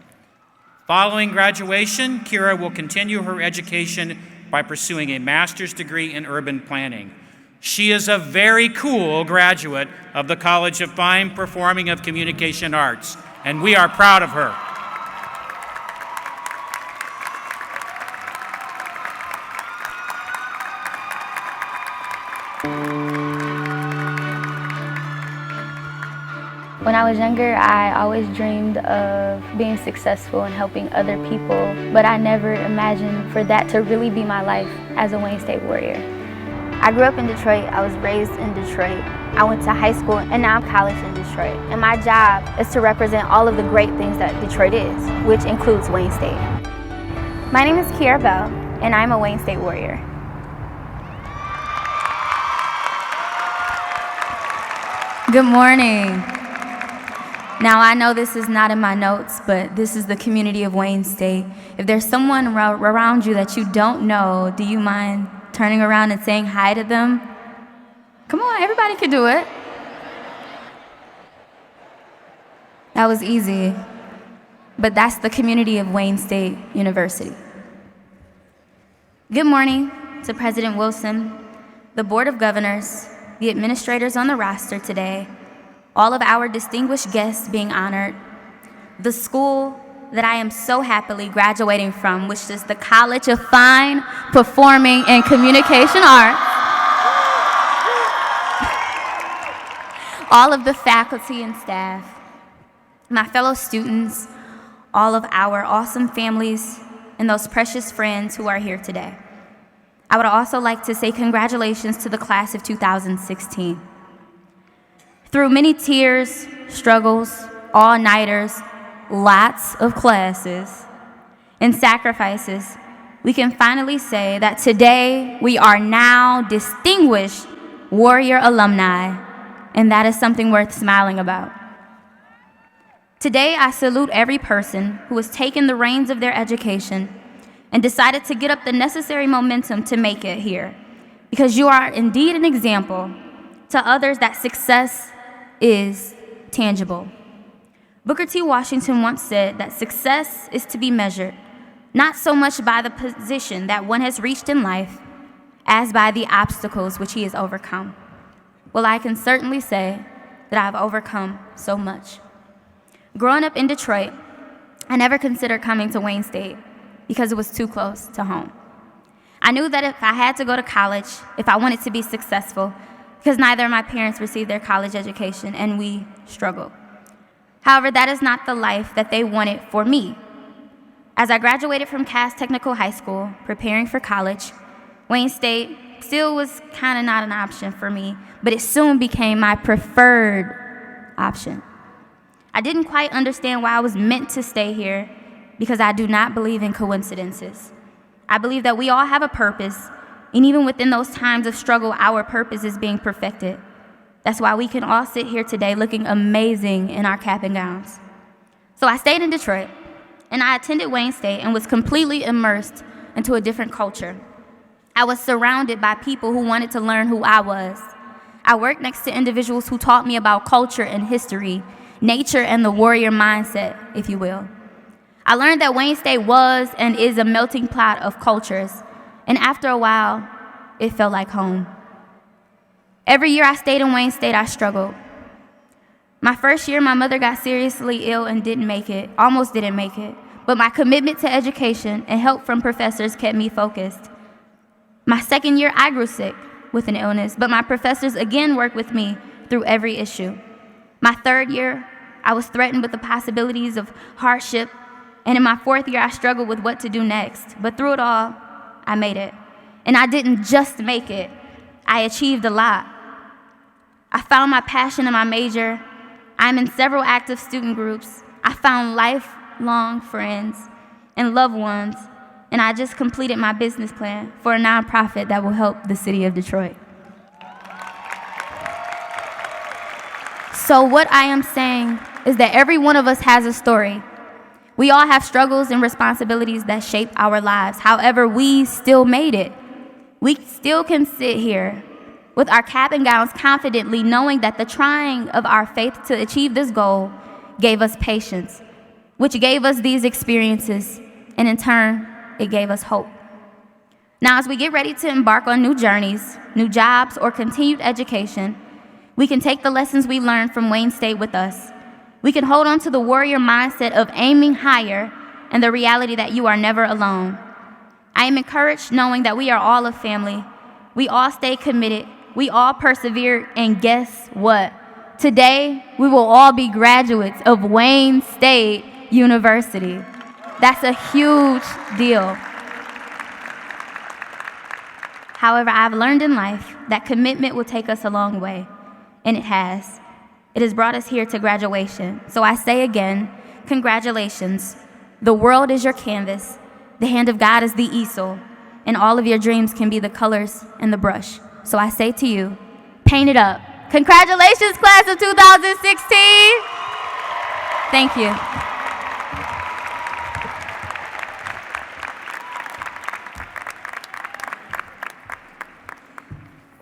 Following graduation, Kira will continue her education by pursuing a master's degree in urban planning. She is a very cool graduate of the College of Fine Performing of Communication Arts, and we are proud of her. When I was younger, I always dreamed of being successful and helping other people, but I never imagined for that to really be my life as a Wayne State Warrior. I grew up in Detroit, I was raised in Detroit. I went to high school and now I'm college in Detroit. And my job is to represent all of the great things that Detroit is, which includes Wayne State. My name is Kira Bell, and I'm a Wayne State Warrior. Good morning. Now I know this is not in my notes, but this is the community of Wayne State. If there's someone around you that you don't know, do you mind turning around and saying hi to them? Come on, everybody can do it. That was easy, but that's the community of Wayne State University. Good morning to President Wilson, the Board of Governors, the administrators on the roster today, all of our distinguished guests being honored, the school that I am so happily graduating from, which is the College of Fine, Performing, and Communication Arts, all of the faculty and staff, my fellow students, all of our awesome families, and those precious friends who are here today. I would also like to say congratulations to the class of 2016. Through many tears, struggles, all-nighters, lots of classes, and sacrifices, we can finally say that today we are now distinguished Warrior alumni, and that is something worth smiling about. Today, I salute every person who has taken the reins of their education and decided to get up the necessary momentum to make it here, because you are indeed an example to others that success is tangible. Booker T. Washington once said that success is to be measured not so much by the position that one has reached in life as by the obstacles which he has overcome. Well, I can certainly say that I've overcome so much. Growing up in Detroit, I never considered coming to Wayne State because it was too close to home. I knew that if I had to go to college, if I wanted to be successful, because neither of my parents received their college education and we struggled. However, that is not the life that they wanted for me. As I graduated from Cass Technical High School, preparing for college, Wayne State still was kind of not an option for me, but it soon became my preferred option. I didn't quite understand why I was meant to stay here because I do not believe in coincidences. I believe that we all have a purpose, and even within those times of struggle, our purpose is being perfected. That's why we can all sit here today looking amazing in our cap and gowns. So I stayed in Detroit, and I attended Wayne State and was completely immersed into a different culture. I was surrounded by people who wanted to learn who I was. I worked next to individuals who taught me about culture and history, nature and the warrior mindset, if you will. I learned that Wayne State was and is a melting pot of cultures, and after a while, it felt like home. Every year I stayed in Wayne State, I struggled. My first year, my mother got seriously ill and almost didn't make it, but my commitment to education and help from professors kept me focused. My second year, I grew sick with an illness, but my professors again worked with me through every issue. My third year, I was threatened with the possibilities of hardship, and in my fourth year, I struggled with what to do next. But through it all, I made it. And I didn't just make it, I achieved a lot. I found my passion in my major. I'm in several active student groups. I found lifelong friends and loved ones, and I just completed my business plan for a nonprofit that will help the city of Detroit. So what I am saying is that every one of us has a story. We all have struggles and responsibilities that shape our lives. However, we still made it. We still can sit here with our cap and gowns confidently knowing that the trying of our faith to achieve this goal gave us patience, which gave us these experiences, and in turn, it gave us hope. Now, as we get ready to embark on new journeys, new jobs, or continued education, we can take the lessons we learned from Wayne State with us. We can hold on to the warrior mindset of aiming higher and the reality that you are never alone. I am encouraged knowing that we are all a family. We all stay committed. We all persevere, and guess what? Today, we will all be graduates of Wayne State University. That's a huge deal. However, I've learned in life that commitment will take us a long way, and it has. It has brought us here to graduation. So I say again, congratulations. The world is your canvas, the hand of God is the easel, and all of your dreams can be the colors and the brush. So I say to you, paint it up. Congratulations, class of 2016. Thank you.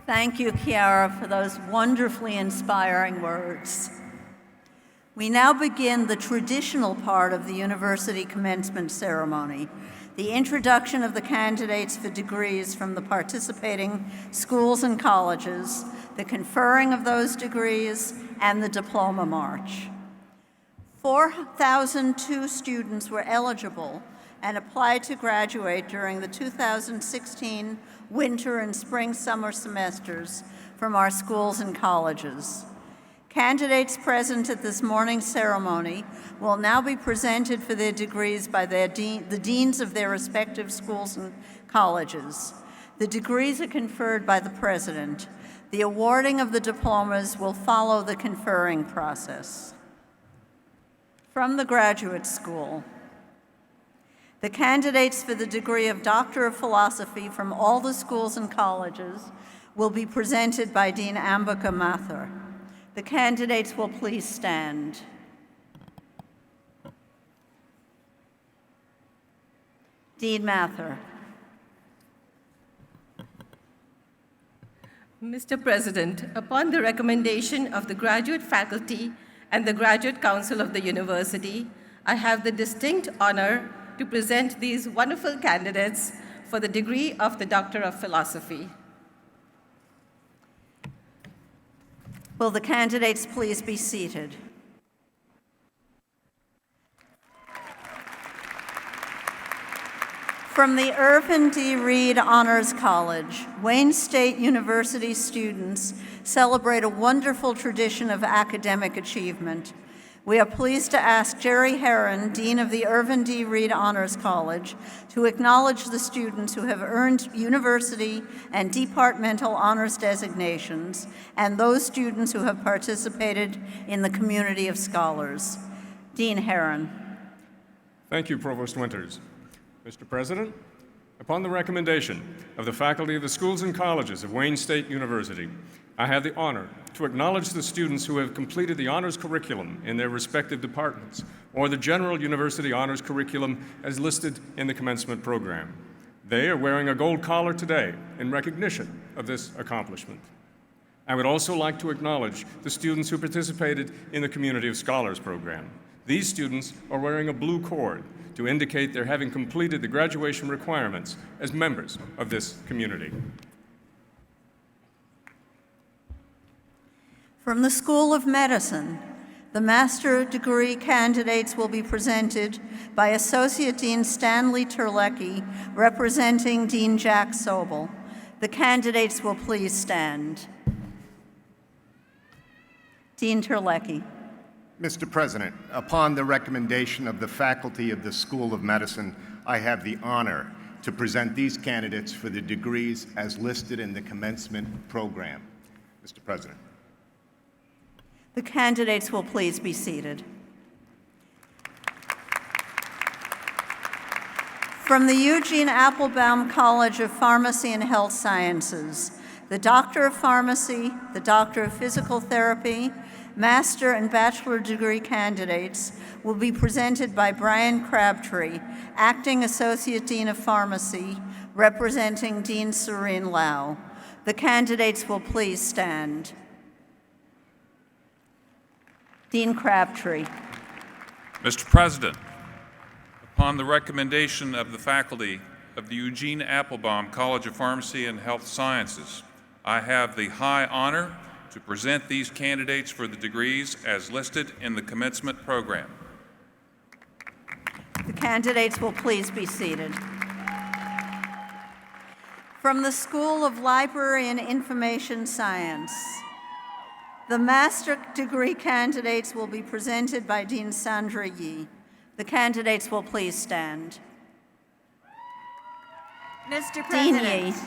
Thank you, Kiara, for those wonderfully inspiring words. We now begin the traditional part of the university commencement ceremony, the introduction of the candidates for degrees from the participating schools and colleges, the conferring of those degrees, and the diploma march. 4,002 students were eligible and applied to graduate during the 2016 winter and spring-summer semesters from our schools and colleges. Candidates present at this morning's ceremony will now be presented for their degrees by the deans of their respective schools and colleges. The degrees are conferred by the president. The awarding of the diplomas will follow the conferring process. From the graduate school, the candidates for the degree of Doctor of Philosophy from all the schools and colleges will be presented by Dean Ambika Mathur. The candidates will please stand. Dean Mathur. Mr. President, upon the recommendation of the graduate faculty and the Graduate Council of the university, I have the distinct honor to present these wonderful candidates for the degree of the Doctor of Philosophy. Will the candidates please be seated? From the Irvin D. Reed Honors College, Wayne State University students celebrate a wonderful tradition of academic achievement. We are pleased to ask Jerry Herron, Dean of the Irvin D. Reed Honors College, to acknowledge the students who have earned university and departmental honors designations, and those students who have participated in the community of scholars. Dean Herron. Thank you, Provost Winters. Mr. President, upon the recommendation of the faculty of the schools and colleges of Wayne State University, I have the honor to acknowledge the students who have completed the honors curriculum in their respective departments or the general university honors curriculum as listed in the commencement program. They are wearing a gold collar today in recognition of this accomplishment. I would also like to acknowledge the students who participated in the Community of Scholars program. These students are wearing a blue cord to indicate they're having completed the graduation requirements as members of this community. From the School of Medicine, the master degree candidates will be presented by Associate Dean Stanley Terlecki, representing Dean Jack Sobel. The candidates will please stand. Dean Terlecki. Mr. President, upon the recommendation of the faculty of the School of Medicine, I have the honor to present these candidates for the degrees as listed in the commencement program. Mr. President. The candidates will please be seated. From the Eugene Applebaum College of Pharmacy and Health Sciences, the Doctor of Pharmacy, the Doctor of Physical Therapy, Master and Bachelor degree candidates will be presented by Brian Crabtree, Acting Associate Dean of Pharmacy, representing Dean Serene Lau. The candidates will please stand. Dean Crabtree. Mr. President, upon the recommendation of the faculty of the Eugene Applebaum College of Pharmacy and Health Sciences, I have the high honor to present these candidates for the degrees as listed in the commencement program. The candidates will please be seated. From the School of Library and Information Science, the master degree candidates will be presented by Dean Sandra Yee. The candidates will please stand. Mr. Dean President, Yee.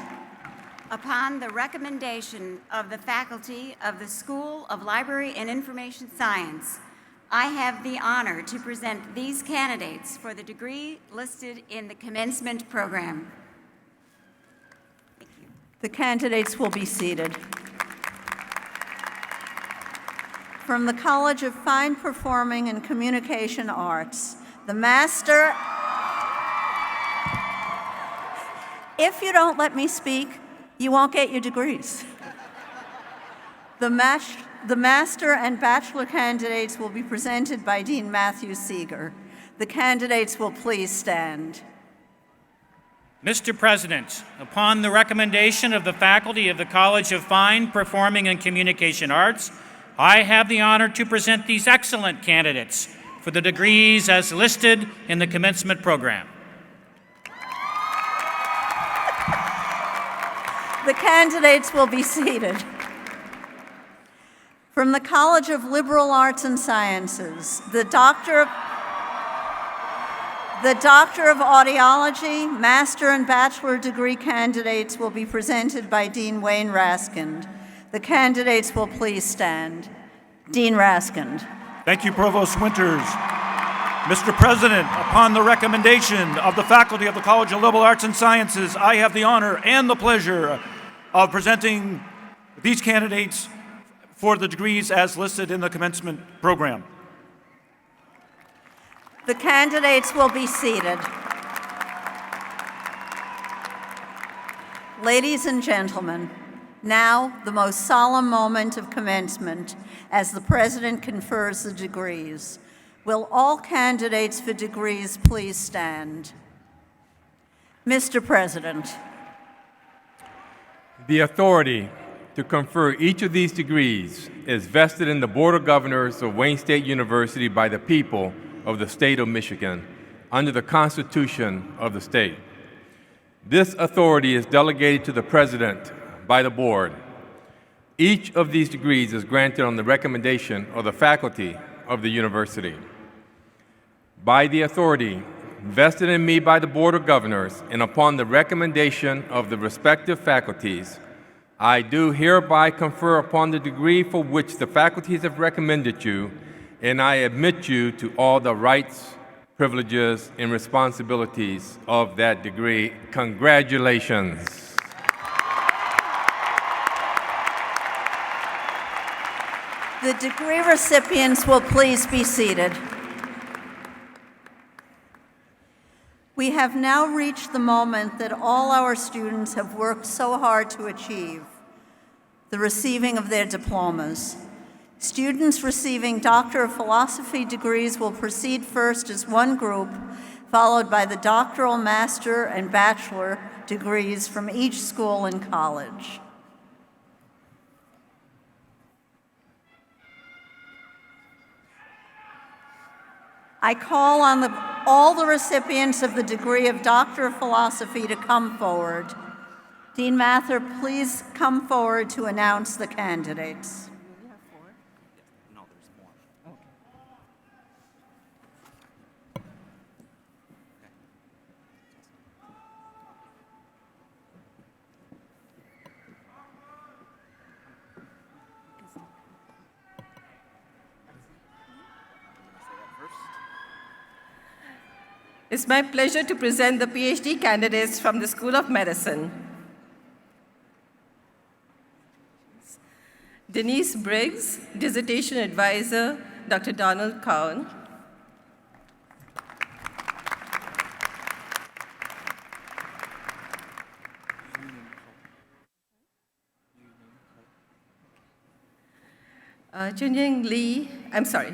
upon the recommendation of the faculty of the School of Library and Information Science, I have the honor to present these candidates for the degree listed in the commencement program. The candidates will be seated. From the College of Fine Performing and Communication Arts, the Master. If you don't let me speak, you won't get your degrees. The The master and bachelor candidates will be presented by Dean Matthew Seeger. The candidates will please stand. Mr. President, upon the recommendation of the faculty of the College of Fine, Performing, and Communication Arts, I have the honor to present these excellent candidates for the degrees as listed in the commencement program. The candidates will be seated. From the College of Liberal Arts and Sciences, the Doctor of Audiology, Master and Bachelor degree candidates will be presented by Dean Wayne Raskind. The candidates will please stand. Dean Raskind. Thank you, Provost Winters. Mr. President, upon the recommendation of the faculty of the College of Liberal Arts and Sciences, I have the honor and the pleasure of presenting these candidates for the degrees as listed in the commencement program. The candidates will be seated. Ladies and gentlemen, now the most solemn moment of commencement as the President confers the degrees. Will all candidates for degrees please stand? Mr. President. The authority to confer each of these degrees is vested in the Board of Governors of Wayne State University by the people of the state of Michigan under the Constitution of the state. This authority is delegated to the President by the Board. Each of these degrees is granted on the recommendation of the faculty of the university. By the authority vested in me by the Board of Governors and upon the recommendation of the respective faculties, I do hereby confer upon the degree for which the faculties have recommended you, and I admit you to all the rights, privileges, and responsibilities of that degree. Congratulations. The degree recipients will please be seated. We have now reached the moment that all our students have worked so hard to achieve, the receiving of their diplomas. Students receiving Doctor of Philosophy degrees will proceed first as one group, followed by the doctoral, master, and bachelor degrees from each school and college. I call on all the recipients of the degree of Doctor of Philosophy to come forward. Dean Mather, please come forward to announce the candidates. It's my pleasure to present the PhD candidates from the School of Medicine. Denise Briggs, Dissertation Advisor, Dr. Donald Cowan.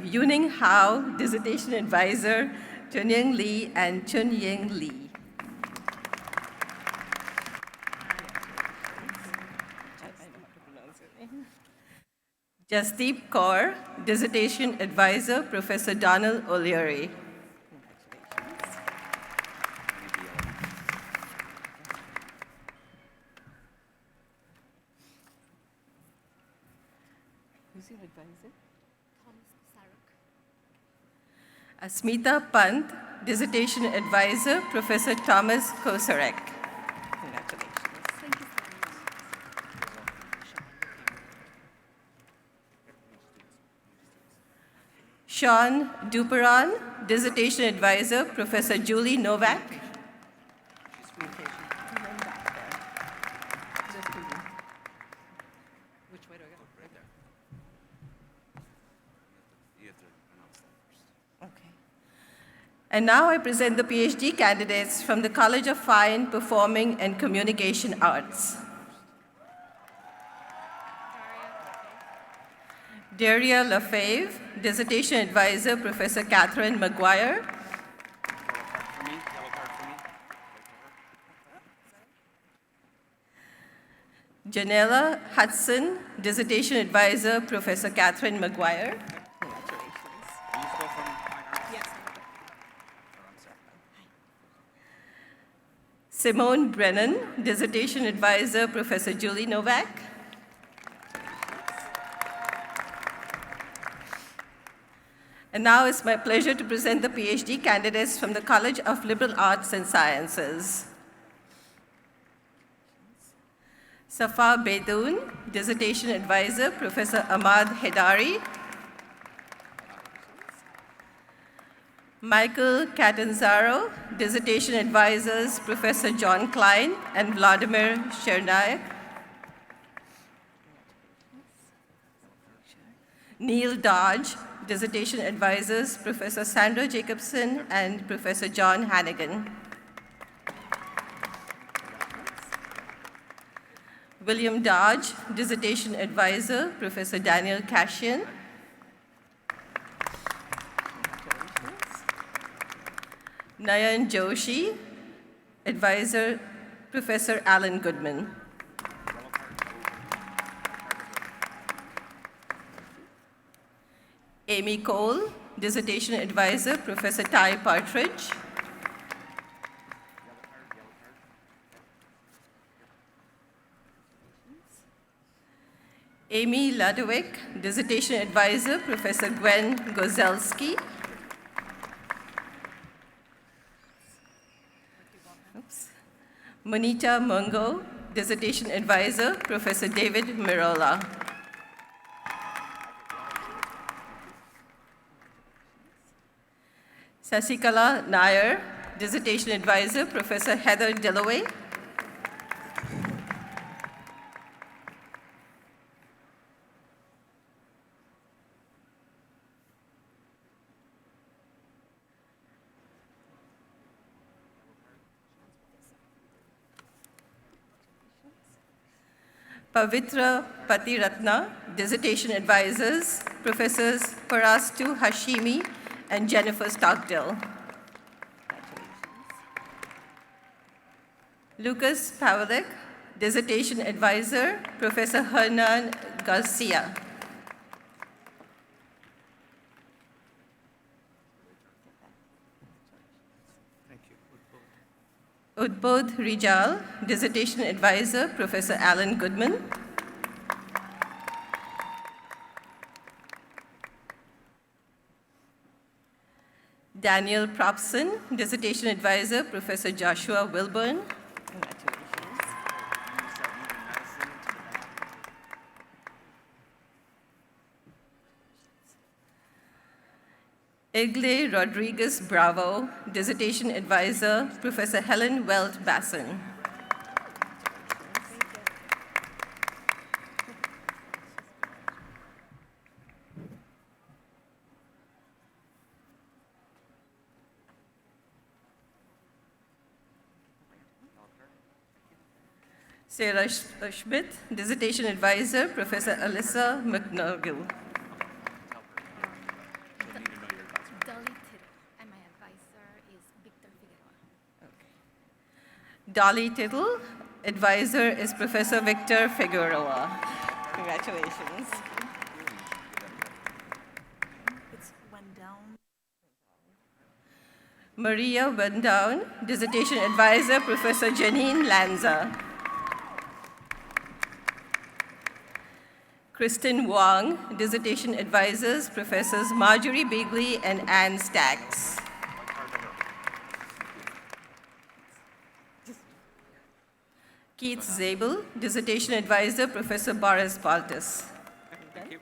Yuning Hao, Dissertation Advisor, Chunying Lee and Chunying Lee. Jasdeep Kaur, Dissertation Advisor, Professor Donald O'Leary. Who's your advisor? Asmita Pant, Dissertation Advisor, Professor Thomas Kosarek. Congratulations. Thank you Sean Duperon, Dissertation Advisor, Professor Julie Novak. And now I present the PhD candidates from the College of Fine, Performing, and Communication Arts. Daria Lefebvre, Dissertation Advisor, Professor Catherine Maguire. Janella Hudson, Dissertation Advisor, Professor Catherine Maguire. Simone Brennan, Dissertation Advisor, Professor Julie Novak. And now it's my pleasure to present the PhD candidates from the College of Liberal Arts and Sciences. Safa Baidoun, Dissertation Advisor, Professor Ahmad Hedari. Michael Catanzaro, Dissertation Advisors, Professor John Klein and Vladimir Chernayev. Neil Dodge, Dissertation Advisors, Professor Sandra Jacobson and Professor John Hannigan. William Dodge, Dissertation Advisor, Professor Daniel Cashian. Nayan Joshi, Advisor, Professor Alan Goodman. Amy Cole, Dissertation Advisor, Professor Ty Partridge. Amy Ladowick, Dissertation Advisor, Professor Gwen Gozelski. Monita Mungo, Dissertation Advisor, Professor David Mirola. Sasikala Nair, Dissertation Advisor, Professor Heather Dilloway. Pavitra Patiratna, Dissertation Advisors, Professors Parastu Hashimi and Jennifer Stockdale. Lucas Pavlik, Dissertation Advisor, Professor Hernan Garcia. Udbodh Rijal, Dissertation Advisor, Professor Alan Goodman. Daniel Propson, Dissertation Advisor, Professor Joshua Wilburn. Congratulations. Egle Rodriguez Bravo, Dissertation Advisor, Professor Helen Welt Basson. Sarah Schmidt, Dissertation Advisor, Professor Alyssa McNaugle. Dolly Tittle, Advisor is Professor Victor Figueroa. Congratulations. Maria Wendown, Dissertation Advisor, Professor Janine Lanza. Kristen Wong, Dissertation Advisors, Professors Marjorie Bigley and Ann Stacks. Keith Zabel, Dissertation Advisor, Professor Boris Baltus. Thank you.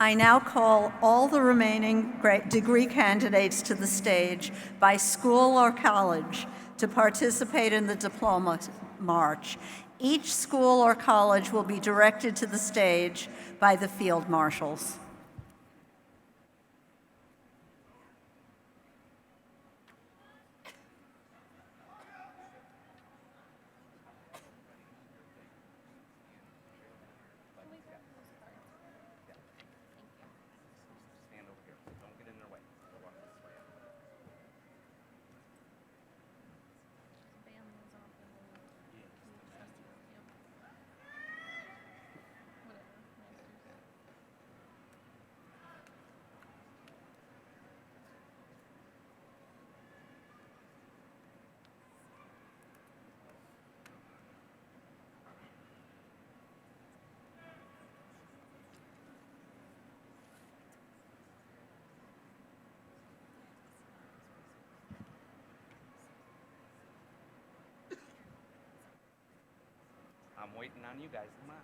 I now call all the remaining degree candidates to the stage by school or college to participate in the diploma march. Each school or college will be directed to the stage by the field marshals. waiting on you guys. Come on.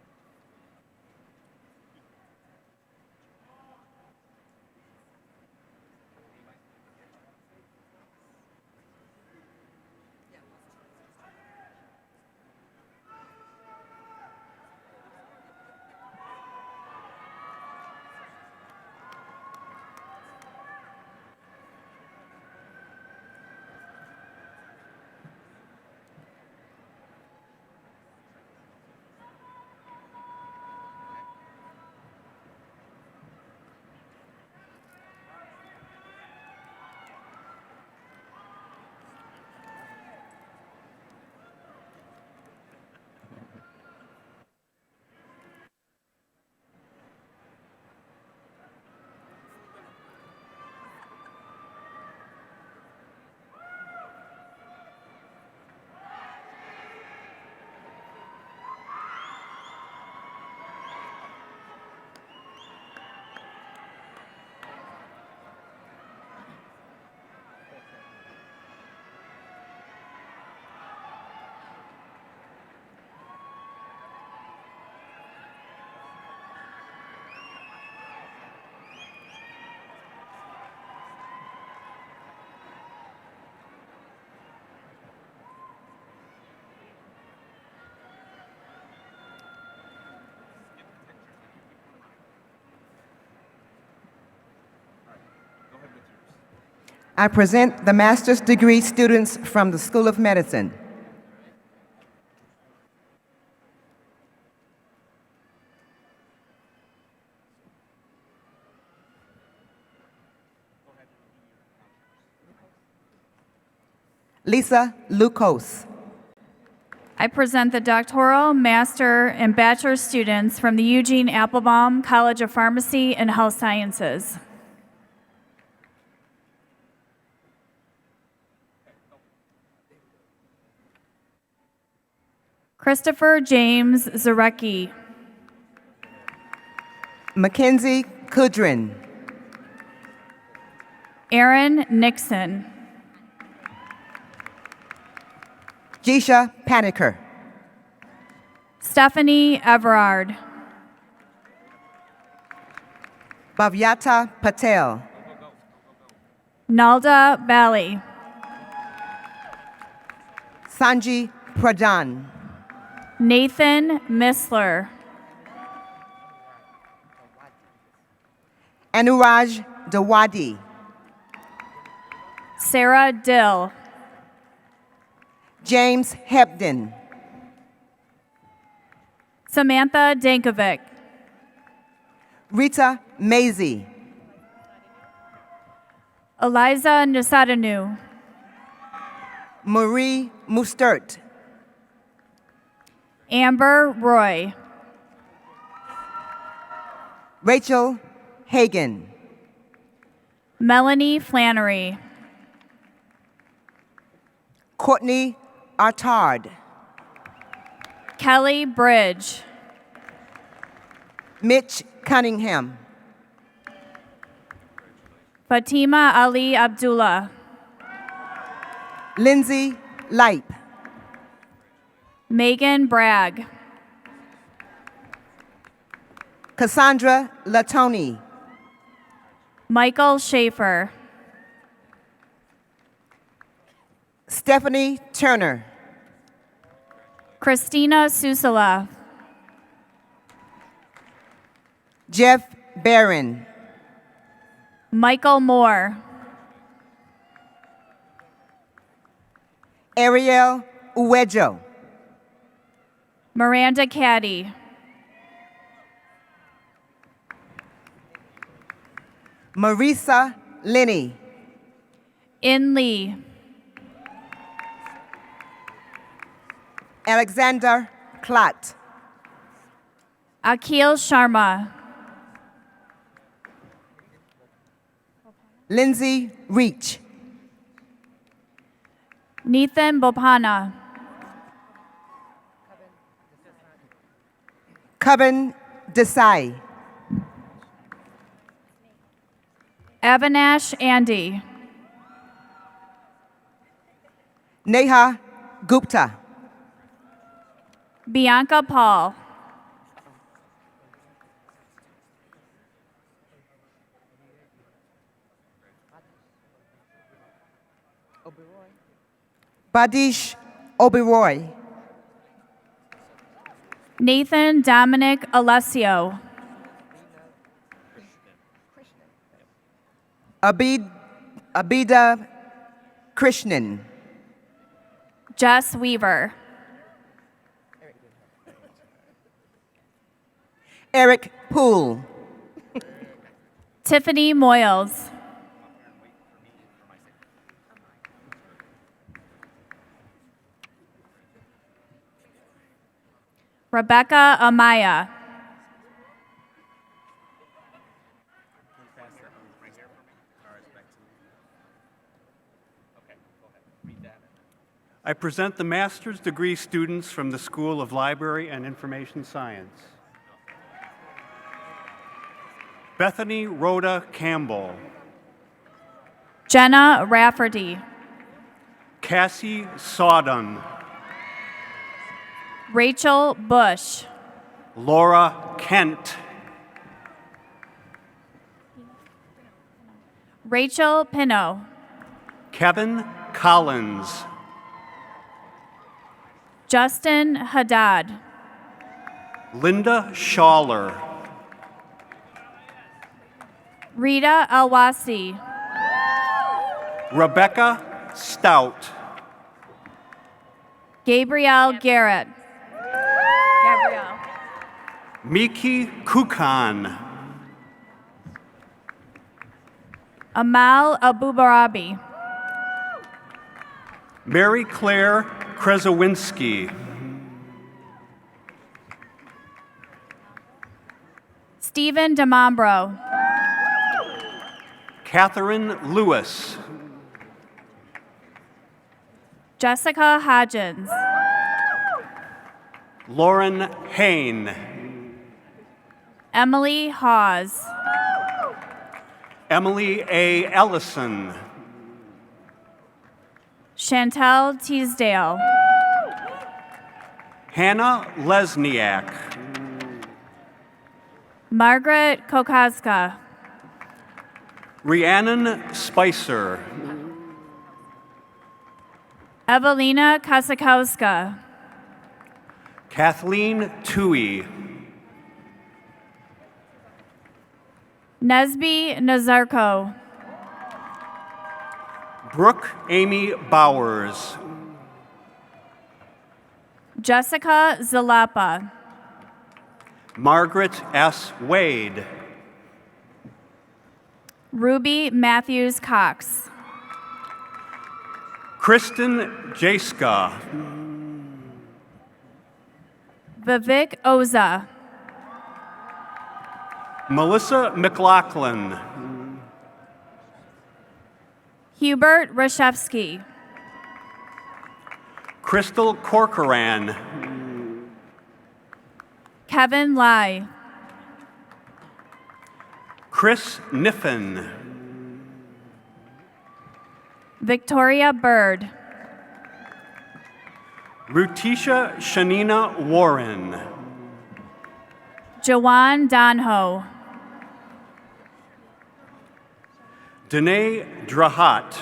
I present the master's degree students from the School of Medicine. Lisa Lucas. I present the doctoral, master, and bachelor students from the Eugene Applebaum College of Pharmacy and Health Sciences. Christopher James Zarecki. Mackenzie Kudrin. Aaron Nixon. Jisha Paniker. Stephanie Everard. Bhavyata Patel. Nalda Bali. Sanji Pradhan. Nathan Missler. Anuraj Dawadi. Sarah Dill. James Hebden. Samantha Dankovic. Rita Maisie. Eliza Nasadanu. Marie Mustert. Amber Roy. Rachel Hagan. Melanie Flannery. Courtney Artard. Kelly Bridge. Mitch Cunningham. Fatima Ali Abdullah. Lindsay Leip. Megan Bragg. Cassandra Latoni. Michael Schaefer. Stephanie Turner. Christina Susala. Jeff Barron. Michael Moore. Ariel Uwejo. Miranda Caddy. Marisa Linney. In Lee. Alexander Klatt. Akhil Sharma. Lindsay Reach. Nathan Bopana. Coven Desai. Avinash Andy. Neha Gupta. Bianca Paul. Badish Oberoi. Nathan Dominic Alessio. Abida Krishnan. Jess Weaver. Eric Poole. Tiffany Moyles. Rebecca Amaya. I present the master's degree students from the School of Library and Information Science. Bethany Rhoda Campbell. Jenna Rafferty. Cassie Sawdon. Rachel Bush. Laura Kent. Rachel Pino. Kevin Collins. Justin Haddad. Linda Schaller. Rita Alwasi. Rebecca Stout. Gabrielle Garrett. Gabrielle. Miki Kukan. Amal Abubarabi. Mary Claire Krezowinski. Stephen DeMambro. Catherine Lewis. Jessica Hodgins. Lauren Hain. Emily Hawes. Emily A. Ellison. Chantel Teasdale. Hannah Lesniak. Margaret Kokoska. Rhiannon Spicer. Evelina Kasakowska. Kathleen Toohey. Nesby Nazarko. Brooke Amy Bowers. Jessica Zalapa. Margaret S. Wade. Ruby Matthews Cox. Kristen Jaska. Vivek Oza. Melissa McLaughlin. Hubert Rashevsky. Crystal Corcoran. Kevin Lai. Chris Niffen. Victoria Bird. Rutisha Shanina Warren. Jawan Donho. Danae Drahat.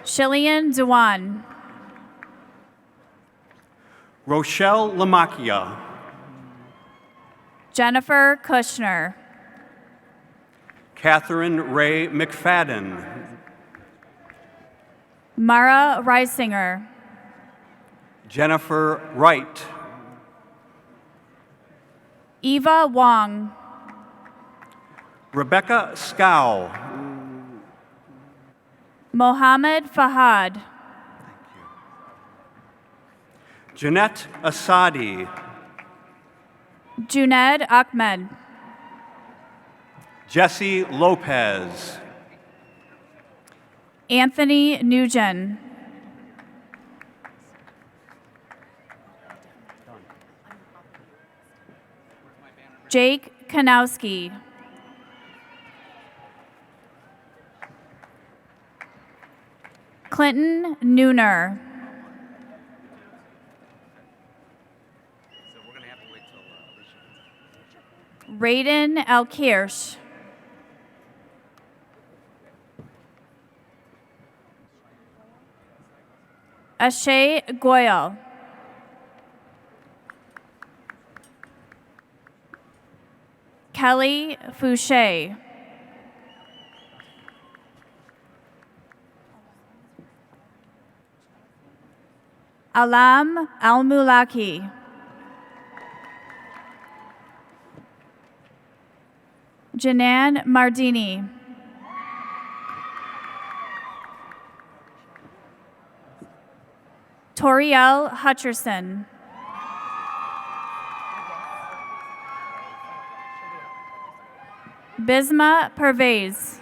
Shillian Dewan. Rochelle Lamacchia. Jennifer Kushner. Catherine Ray McFadden. Mara Reisinger. Jennifer Wright. Eva Wong. Rebecca Scow. Mohammed Fahad. Jeanette Asadi. Junaid Ahmed. Jesse Lopez. Anthony Nugent. Jake Kanowski. Clinton Nooner. Raiden Al-Kirsch. Ashay Goyal. Kelly Fouché. Alam Al-Mulaki. Janan Mardini. Toriel Hutcherson. Bisma Pervez.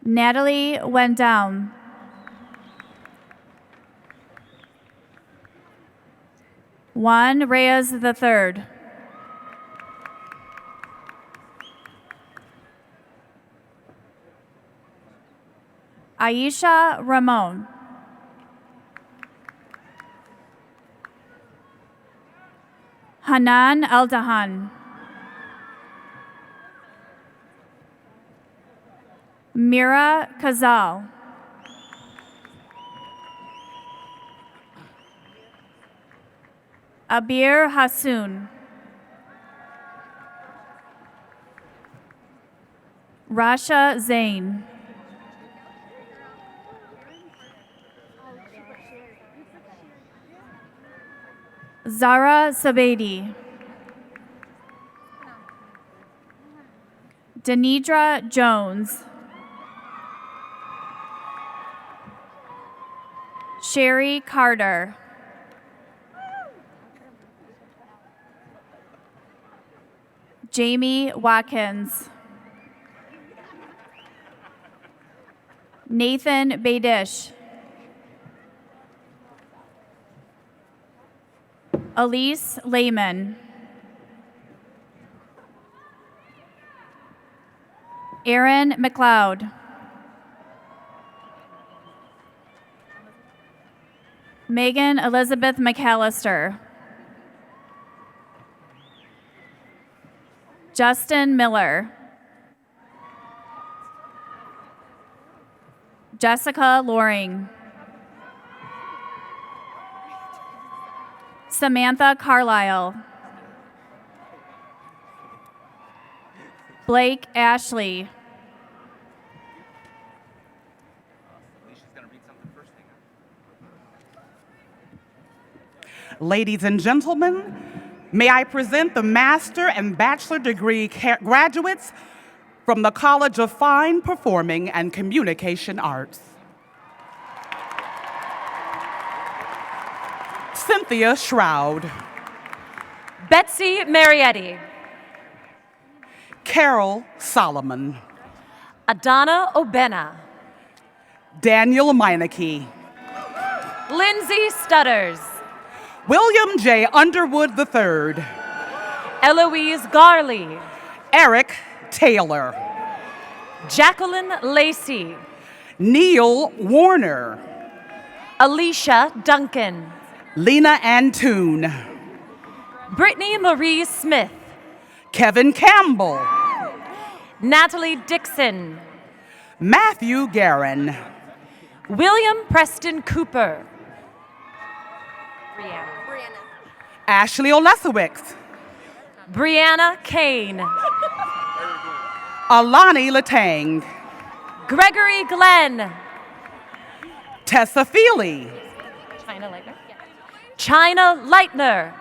Natalie Wendown. Juan Reyes III. Aisha Ramon. Hanan Aldahan. Mira Kazal. Abir Hassoun. Rasha Zain. Zara Sabedi. Denidra Jones. Sherry Carter. Jamie Watkins. Nathan Badish. Elise Lehman. Aaron McLeod. Megan Elizabeth McAllister. Justin Miller. Jessica Loring. Samantha Carlisle. Blake Ashley. Ladies and gentlemen, may I present the master and bachelor degree graduates from the College of Fine Performing and Communication Arts. Cynthia Shroud. Betsy Marietti. Carol Solomon. Adana Obena. Daniel Meineke. Lindsay Stutters. William J. Underwood III. Eloise Garley. Eric Taylor. Jacqueline Lacey. Neil Warner. Alicia Duncan. Lena Antoon. Brittany Marie Smith. Kevin Campbell. Natalie Dixon. Matthew Guerin. William Preston Cooper. Ashley Olesowicz. Brianna Kane. Alani Latang. Gregory Glenn. Tessa Feely. China Leitner. China Leitner.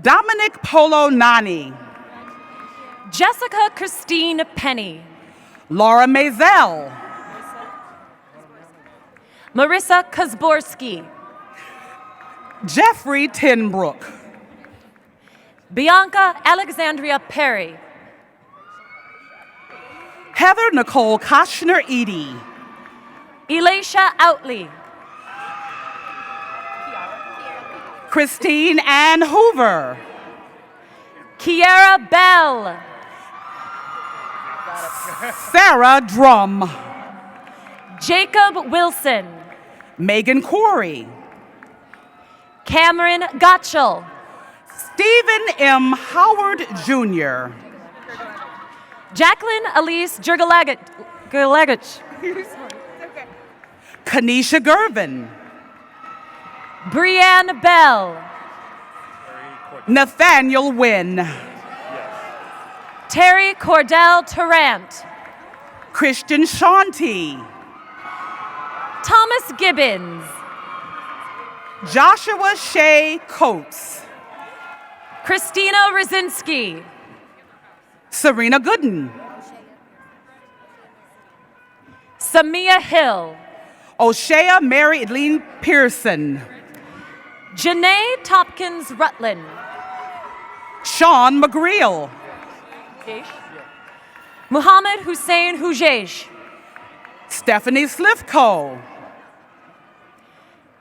Dominic Polo Nani. Jessica Christine Penny. Laura Maisel. Marissa Kosborski. Jeffrey Tinbrook. Bianca Alexandria Perry. Heather Nicole Koshner Edie. Elisha Outley. Christine Ann Hoover. Kiara Bell. Sarah Drum. Jacob Wilson. Megan Corey. Cameron Gottschall. Stephen M. Howard Jr. Jacqueline Elise Jurgalegich. Kanisha Gervin. Brianne Bell. Nathaniel Wynn. Terry Cordell Tarrant. Christian Shanti. Thomas Gibbons. Joshua Shea Coates. Christina Rosinski. Serena Gooden. Samia Hill. O'Shea Mary Eileen Pearson. Janae Topkins Rutland. Sean McGreal. Muhammad Hussein Hujej. Stephanie Slivko.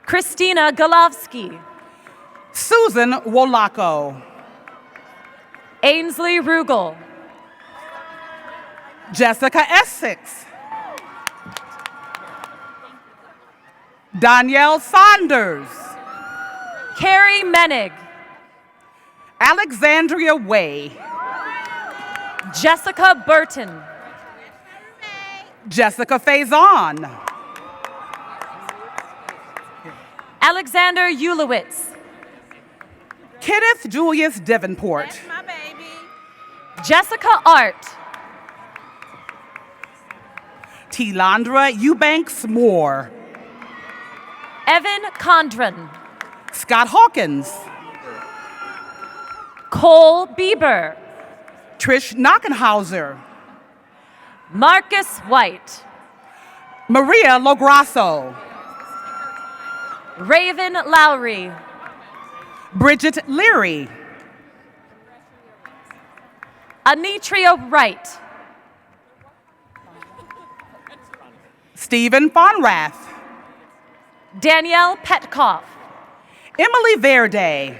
Christina Golovsky. Susan Wolako. Ainsley Rugel. Jessica Essex. Danielle Saunders. Carrie Menig. Alexandria Way. Jessica Burton. Jessica Faison. Alexander Ulowitz. Kenneth Julius Davenport. Jessica Art. Tilandra Eubanks Moore. Evan Condren. Scott Hawkins. Cole Bieber. Trish Knockenhauser. Marcus White. Maria Lograsso. Raven Lowry. Bridget Leary. Anitria Wright. Stephen Fonrath. Danielle Petkoff. Emily Verde.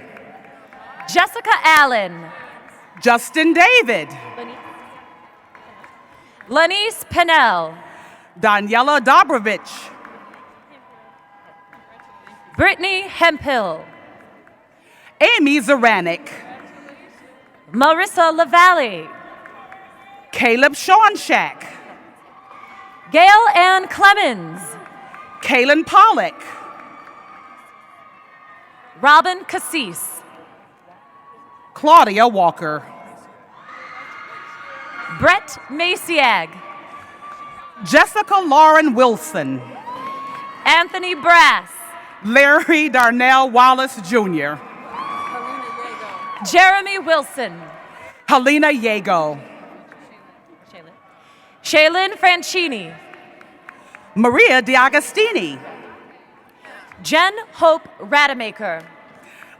Jessica Allen. Justin David. Lanice Pennell. Daniela Dobrovich. Brittany Hemphill. Amy Zaranik. Marissa LaValle. Caleb Shawnshak. Gail Ann Clemens. Kaylin Pollock. Robin Cassis. Claudia Walker. Brett Maciag. Jessica Lauren Wilson. Anthony Brass. Larry Darnell Wallace Jr. Jeremy Wilson. Helena Yago. Shaylin Franchini. Maria D'Agostini. Jen Hope Rademacher.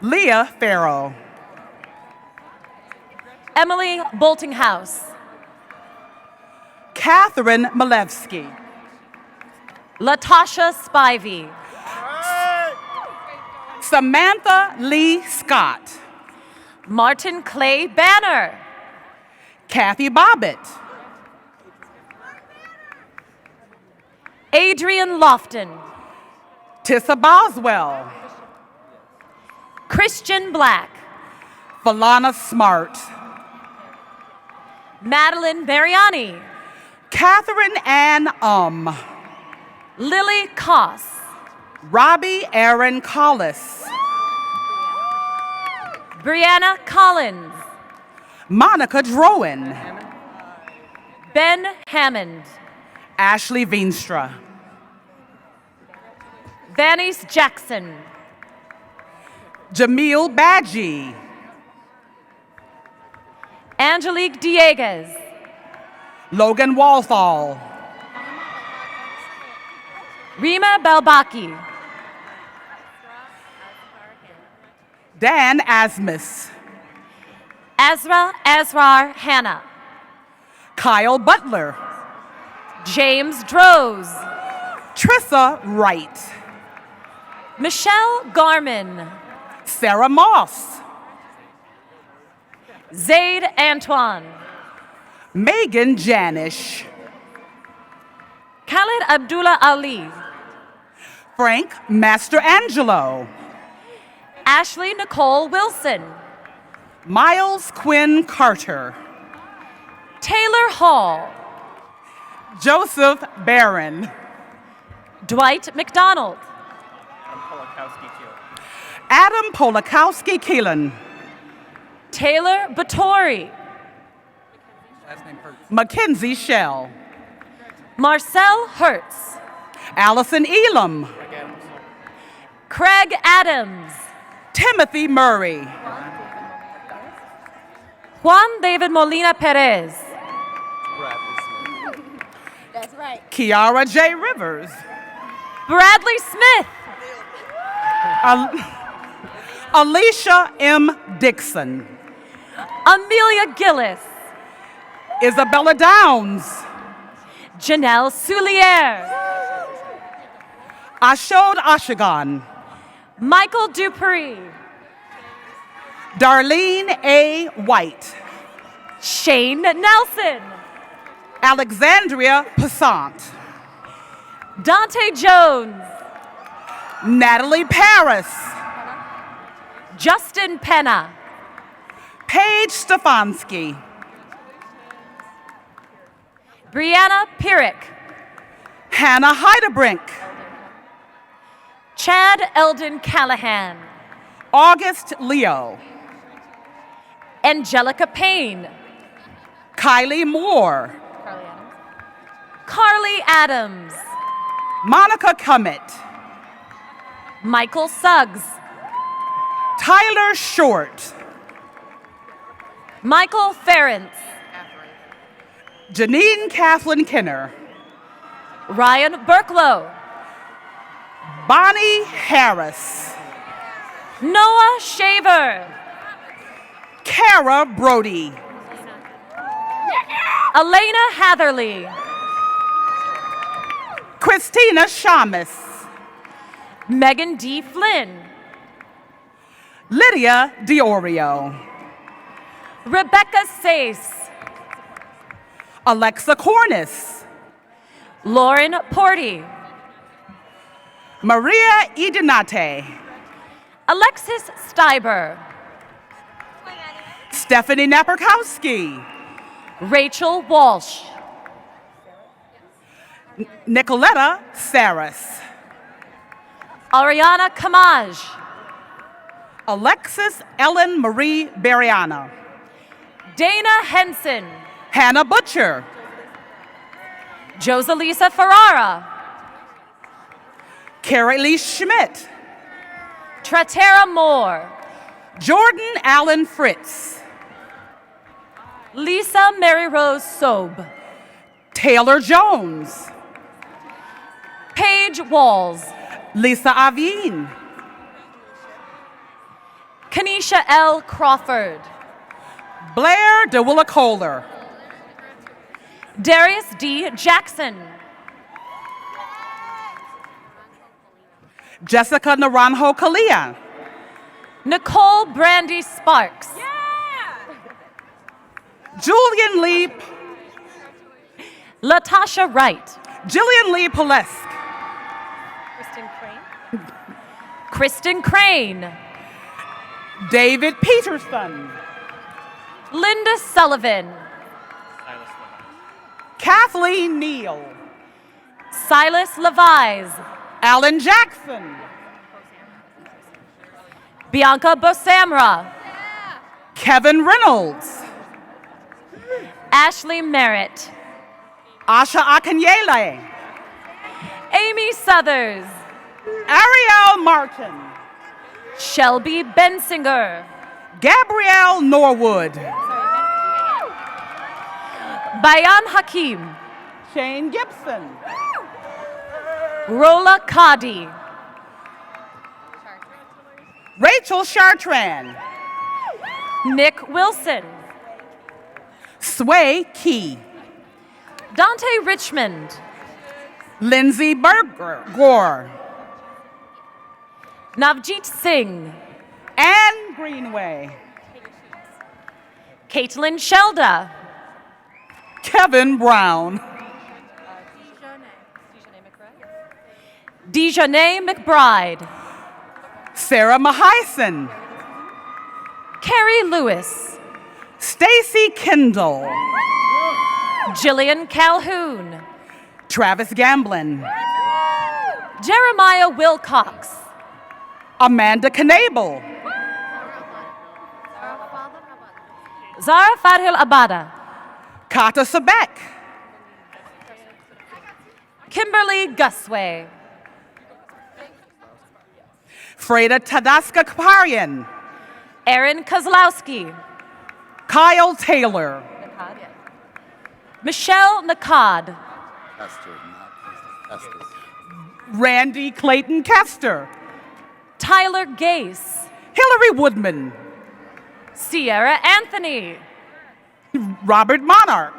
Leah Farrow. Emily Boltinghouse. Catherine Malevsky. Latasha Spivey. Samantha Lee Scott. Martin Clay Banner. Kathy Bobbitt. Adrian Lofton. Tissa Boswell. Christian Black. Falana Smart. Madeline Mariani. Catherine Ann Lily Koss. Robbie Aaron Collis. Brianna Collins. Monica Drowen. Ben Hammond. Ashley Veenstra. Vanice Jackson. Jamil Badji. Angelique Dieguez. Logan Walthall. Rima Balbaki. Dan Asmus. Azra Asrar Hannah. Kyle Butler. James Droz. Trissa Wright. Michelle Garman. Sarah Moss. Zaid Antoine. Megan Janish. Khalid Abdullah Ali. Frank Master Angelo. Ashley Nicole Wilson. Miles Quinn Carter. Taylor Hall. Joseph Barron. Dwight McDonald. Adam Polakowski-Keelan. Taylor Batory. Mackenzie Shell. Marcel Hertz. Allison Elam. Craig Adams. Timothy Murray. Juan David Molina Perez. That's right. Kiara J. Rivers. Bradley Smith. Alicia M. Dixon. Amelia Gillis. Isabella Downs. Janelle Soulier. Ashod Ashagan. Michael Dupree. Darlene A. White. Shane Nelson. Alexandria Passant. Dante Jones. Natalie Paris. Justin Penna. Paige Stefanski. Brianna Pirrick. Hannah Heidebrink. Chad Eldon Callahan. August Leo. Angelica Payne. Kylie Moore. Carly Adams. Monica Cummett. Michael Suggs. Tyler Short. Michael Ferentz. Janine Kathleen Kinner. Ryan Burklow. Bonnie Harris. Noah Shaver. Kara Brody. Elena Hatherley. Christina Shamus. Megan D. Flynn. Lydia Diorio. Rebecca Sace. Alexa Corniss. Lauren Porty. Maria Idinate. Alexis Steiber. Stephanie Napierkowski. Rachel Walsh. Nicoletta Saris. Ariana Kamaj. Alexis Ellen Marie Bariana. Dana Henson. Hannah Butcher. Joselisa Ferrara. Carrie Lee Schmidt. Tratera Moore. Jordan Allen Fritz. Lisa Mary Rose Sobe. Taylor Jones. Paige Walls. Lisa Avine. Kanisha L. Crawford. Blair DeWilla Kohler. Darius D. Jackson. Jessica Naranjo Kalia. Nicole Brandy Sparks. Julian Lee. Latasha Wright. Jillian Lee Polesk. Kristen Crane. David Peterson. Linda Sullivan. Kathleen Neal. Silas Levi's. Alan Jackson. Bianca Bosamra. Kevin Reynolds. Ashley Merritt. Asha Akanyele. Amy Southers. Ariel Martin. Shelby Bensinger. Gabrielle Norwood. Bayan Hakim. Shane Gibson. Rola Kadi. Rachel Chartrand. Nick Wilson. Sway Key. Dante Richmond. Lindsay Berger Gore. Navjeet Singh. Anne Greenway. Caitlin Shelda. Kevin Brown. Dejanay McBride. Sarah Mahison, Carrie Lewis, Stacy Kendall, Jillian Calhoun, Travis Gamblin, Jeremiah Wilcox, Amanda Knable, Zara Fadhil Abada, Kata Sabek, Kimberly Gusway, Freda Tadaska Kaparian, Aaron Kozlowski, Kyle Taylor, Michelle Nakad, Randy Clayton Kester, Tyler Gase, Hillary Woodman, Sierra Anthony, Robert Monarch,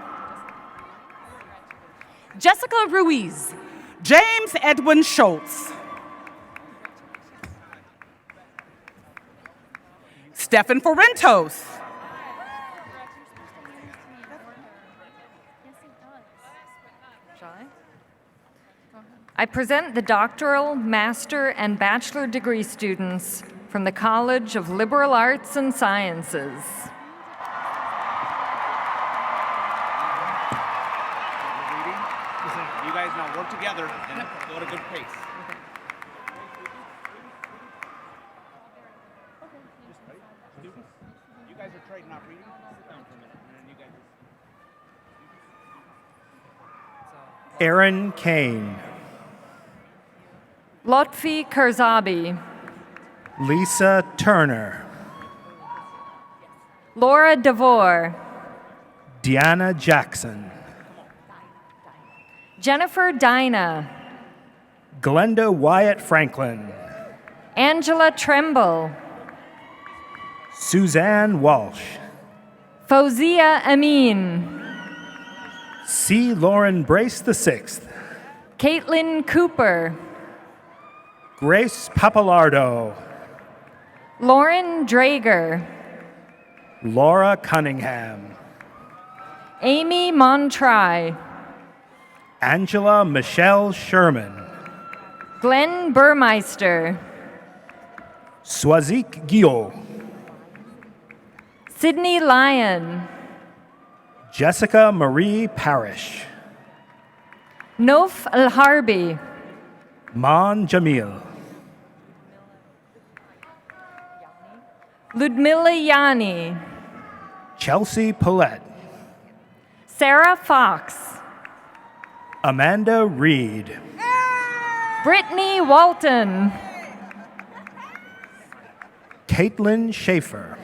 Jessica Ruiz, James Edwin Schultz, Stefan Forentos, I present the doctoral, master, and bachelor degree students from the College of Liberal Arts and Sciences. You guys now work together and go at a good pace. You guys are trading off reading. Sit down for a minute, and then you guys. Aaron Kane, Lotfi Karzabi, Lisa Turner, Laura DeVore, Deanna Jackson, Jennifer Dyna, Glenda Wyatt Franklin, Angela Tremble, Suzanne Walsh, Fauzia Amin, C. Lauren Brace VI, Caitlin Cooper, Grace Papalardo, Lauren Drager, Laura Cunningham, Amy Montry, Angela Michelle Sherman, Glenn Burmeister, Swazik Gio, Sydney Lyon, Jessica Marie Parrish, Nof Al-Harbi, Mon Jamil, Ludmila Yani, Chelsea Paulette, Sarah Fox, Amanda Reed, Brittany Walton, Caitlin Schaefer,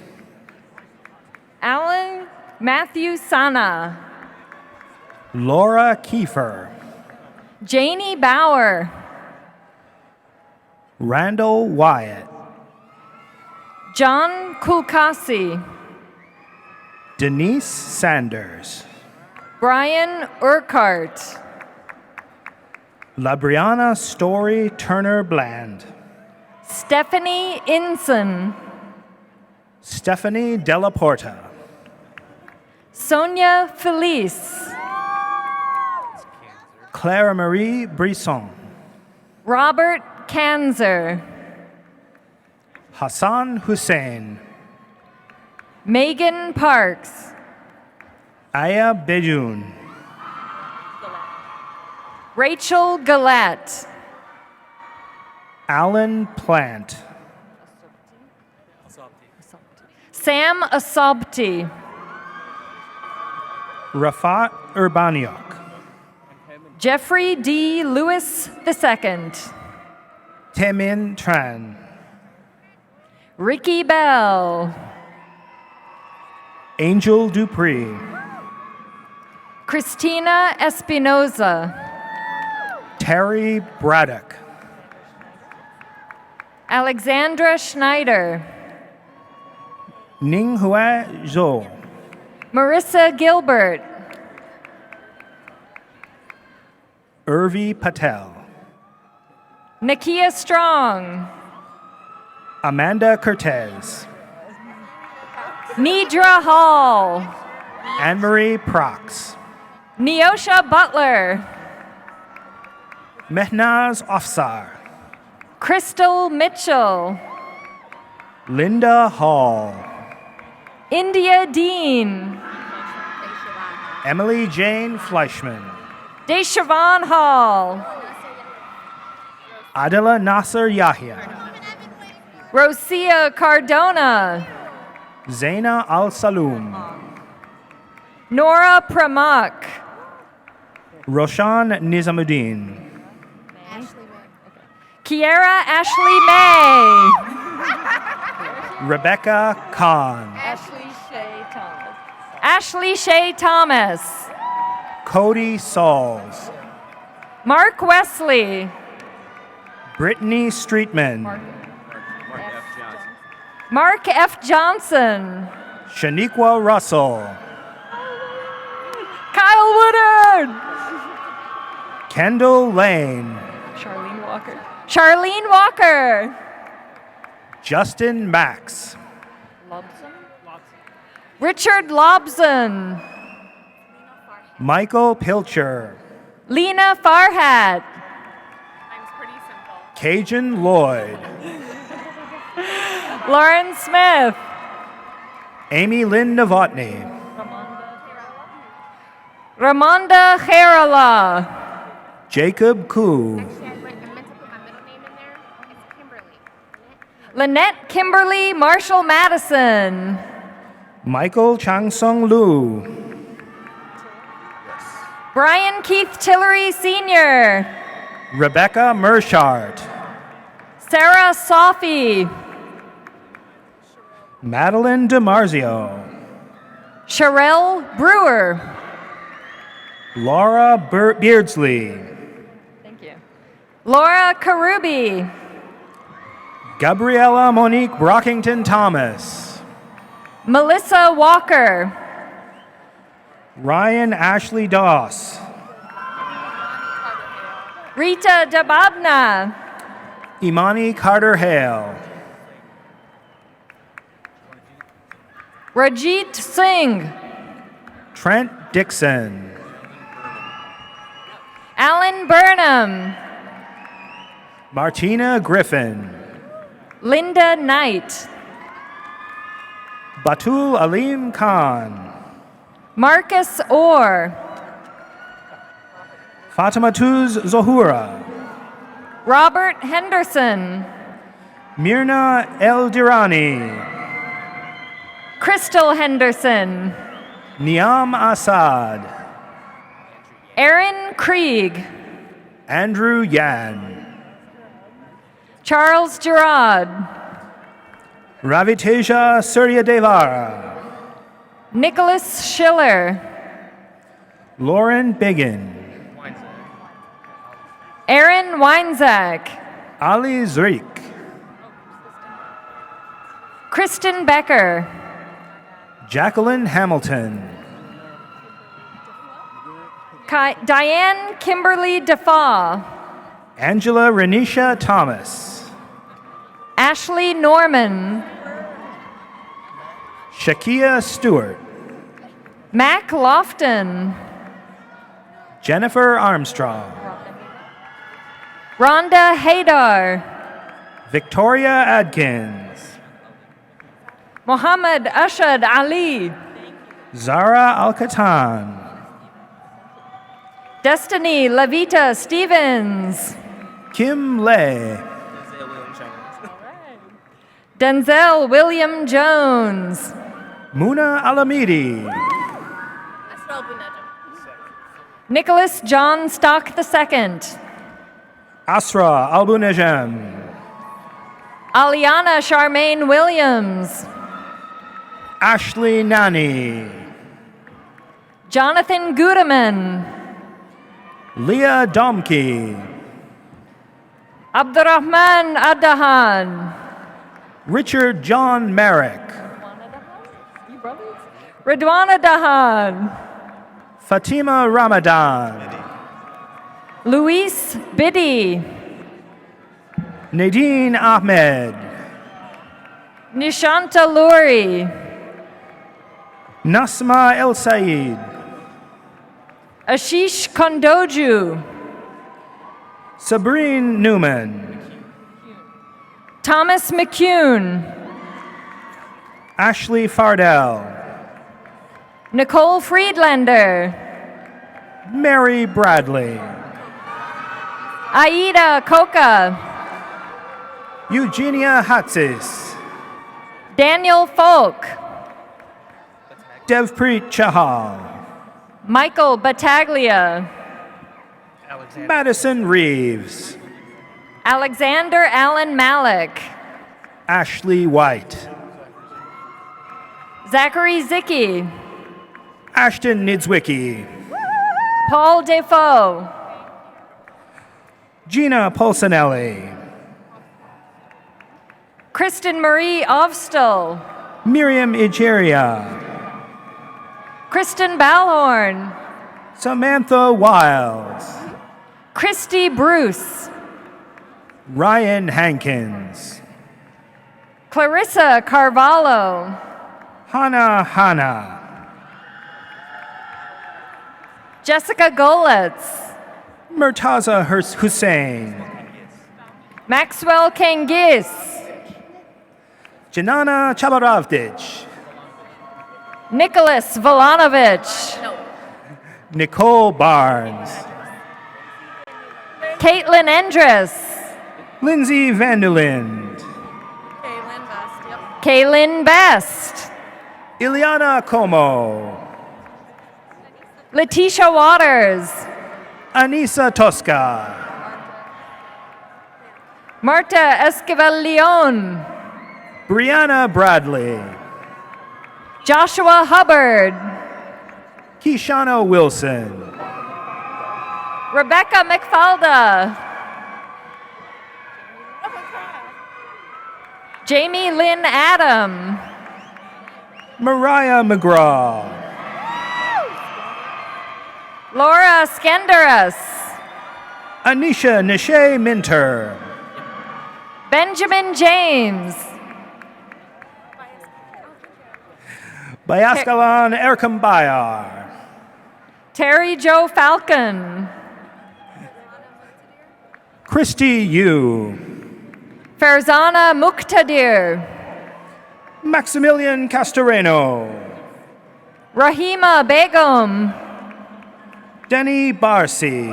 Alan Matthew Sana, Laura Kiefer, Janie Bauer, Randall Wyatt, John Kulkasi, Denise Sanders, Brian Urquhart, Labriana Story Turner Bland, Stephanie Inson, Stephanie Della Porta, Sonia Felice, Clara Marie Brisson, Robert Kanzer, Hassan Hussein, Megan Parks, Aya Bejun, Rachel Gillette, Alan Plant, Sam Asobti, Rafat Urbaniok, Jeffrey D. Lewis II, Temin Tran, Ricky Bell, Angel Dupree, Christina Espinoza, Terry Braddock, Alexandra Schneider, Ninghua Zhou, Marissa Gilbert, Urvi Patel, Nakia Strong, Amanda Cortez, Nidra Hall, Anne-Marie Prox, Neosha Butler, Mehnaz Afsar, Crystal Mitchell, Linda Hall. India Dean. Emily Jane Fleischman. Deshavan Hall. Adela Nasser Yahya. Rosia Cardona. Zaina Al Saloom. Nora Pramak. Roshan Nizamuddin. Kiera Ashley May. Rebecca Khan. Ashley Shea Thomas. Cody Sauls. Mark Wesley. Brittany Streetman. Mark F. Johnson. Shaniqua Russell. Kyle Woodard. Kendall Lane. Charlene Walker. Charlene Walker. Justin Max. Richard Lobson. Michael Pilcher. Lena Farhat. Cajun Lloyd. Lauren Smith. Amy Lynn Novotny. Ramonda Khairallah. Jacob Koo. Lynette Kimberly Marshall Madison. Michael Changsong Lu. Brian Keith Tillery Sr. Rebecca Mershart. Sarah Sophie. Madeline DiMarzio. Sherelle Brewer. Laura Beardsley. Thank you. Laura Karubi. Gabriella Monique Brockington Thomas. Melissa Walker. Ryan Ashley Doss. Rita Dababna. Imani Carter Hale. Rajit Singh. Trent Dixon. Alan Burnham. Martina Griffin. Linda Knight. Batul Alim Khan. Marcus Orr. Fatimatuz Zohura. Robert Henderson. Mirna Eldirani. Crystal Henderson. Niam Assad. Aaron Krieg. Andrew Yan. Charles Gerard. Raviteja Suryadevara. Nicholas Schiller. Lauren Biggin. Aaron Weinzak. Ali Zrik. Kristen Becker. Jacqueline Hamilton. Diane Kimberly Defaw. Angela Renisha Thomas. Ashley Norman. Shakia Stewart. Mac Lofton. Jennifer Armstrong. Rhonda Haydar. Victoria Adkins. Mohammed Ashad Ali. Zara Al-Katan. Destiny Lavita Stevens. Kim Lay. Denzel William Jones. Muna Alamidi. Nicholas John Stock II. Asra Albunajem. Aliana Charmaine Williams. Ashley Nani. Jonathan Gudeman. Leah Domke. Abdurrahman Adahan. Richard John Merrick. Ridwana Dahan. Fatima Ramadan. Luis Biddy. Nadine Ahmed. Nishanta Luri. Nasma El Said. Ashish Kondoju. Sabrine Newman. Thomas McCune. Ashley Fardell. Nicole Friedlander. Mary Bradley. Aida Coca. Eugenia Hatsis. Daniel Folk. Devpreet Chahal. Michael Battaglia. Madison Reeves. Alexander Allen Malik. Ashley White. Zachary Zicki. Ashton Nidzwicki. Paul Defoe. Gina Polsinelli. Kristen Marie Ovstel. Miriam Igeria. Kristen Ballhorn. Samantha Wiles. Christy Bruce. Ryan Hankins. Clarissa Carvalho. Hannah Hanna. Jessica Golitz. Murtaza Hussein. Maxwell Kangis. Janana Chabaravdich. Nicholas Volanovich. Nicole Barnes. Caitlin Endress. Lindsay Vanderlind. Kaylin Best. Ileana Como. Letitia Waters. Anissa Tosca. Marta Esquivel Leon. Brianna Bradley. Joshua Hubbard. Kishana Wilson. Rebecca McFalda. Jamie Lynn Adam. Mariah McGraw. Laura Skenderas. Anisha Nishay Minter. Benjamin James. Bayaskalan Erkam Bayar. Terry Joe Falcon. Christy Yu. Farzana Muqtadir. Maximilian Castoreno. Rahima Begum. Denny Barsi.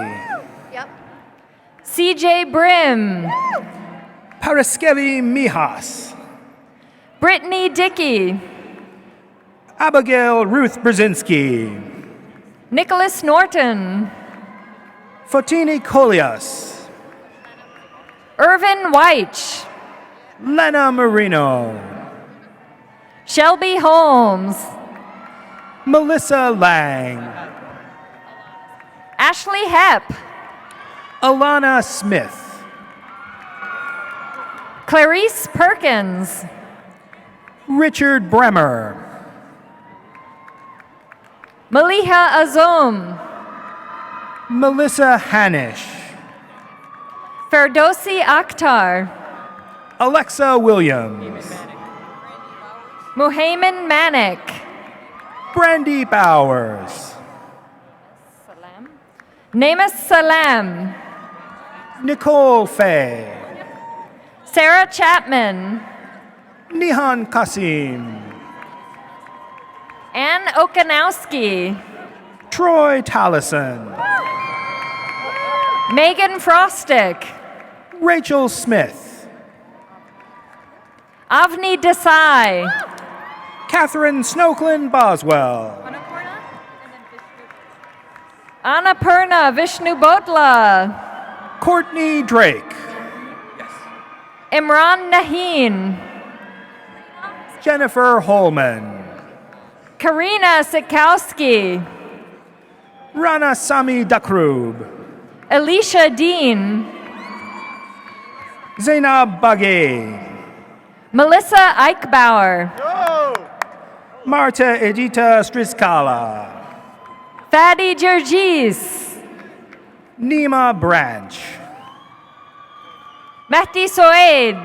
CJ Brim. Paraskevi Mijas. Brittany Dickey. Abigail Ruth Brzezinski. Nicholas Norton. Fotini Kolias. Irvin White. Lena Marino. Shelby Holmes. Melissa Lang. Ashley Hepp. Alana Smith. Clarice Perkins. Richard Bremer. Maliha Azum. Melissa Hanish. Ferdowsi Akhtar. Alexa Williams. Muhaymin Manik. Brandy Bowers. Namus Salam. Nicole Fay. Sarah Chapman. Nihan Kasim. Ann Okanowski. Troy Tallison. Megan Frostick. Rachel Smith. Avni Desai. Catherine Snowclin Boswell. Annapurna Vishnu Botla. Courtney Drake. Imran Naheen. Jennifer Holman. Karina Sikowski. Rana Sami Dakrub. Alicia Dean. Zainab Bagay. Melissa Eichbauer. Marta Edita Strizkala. Fadi Jergis. Nima Branch. Mehdi Soed.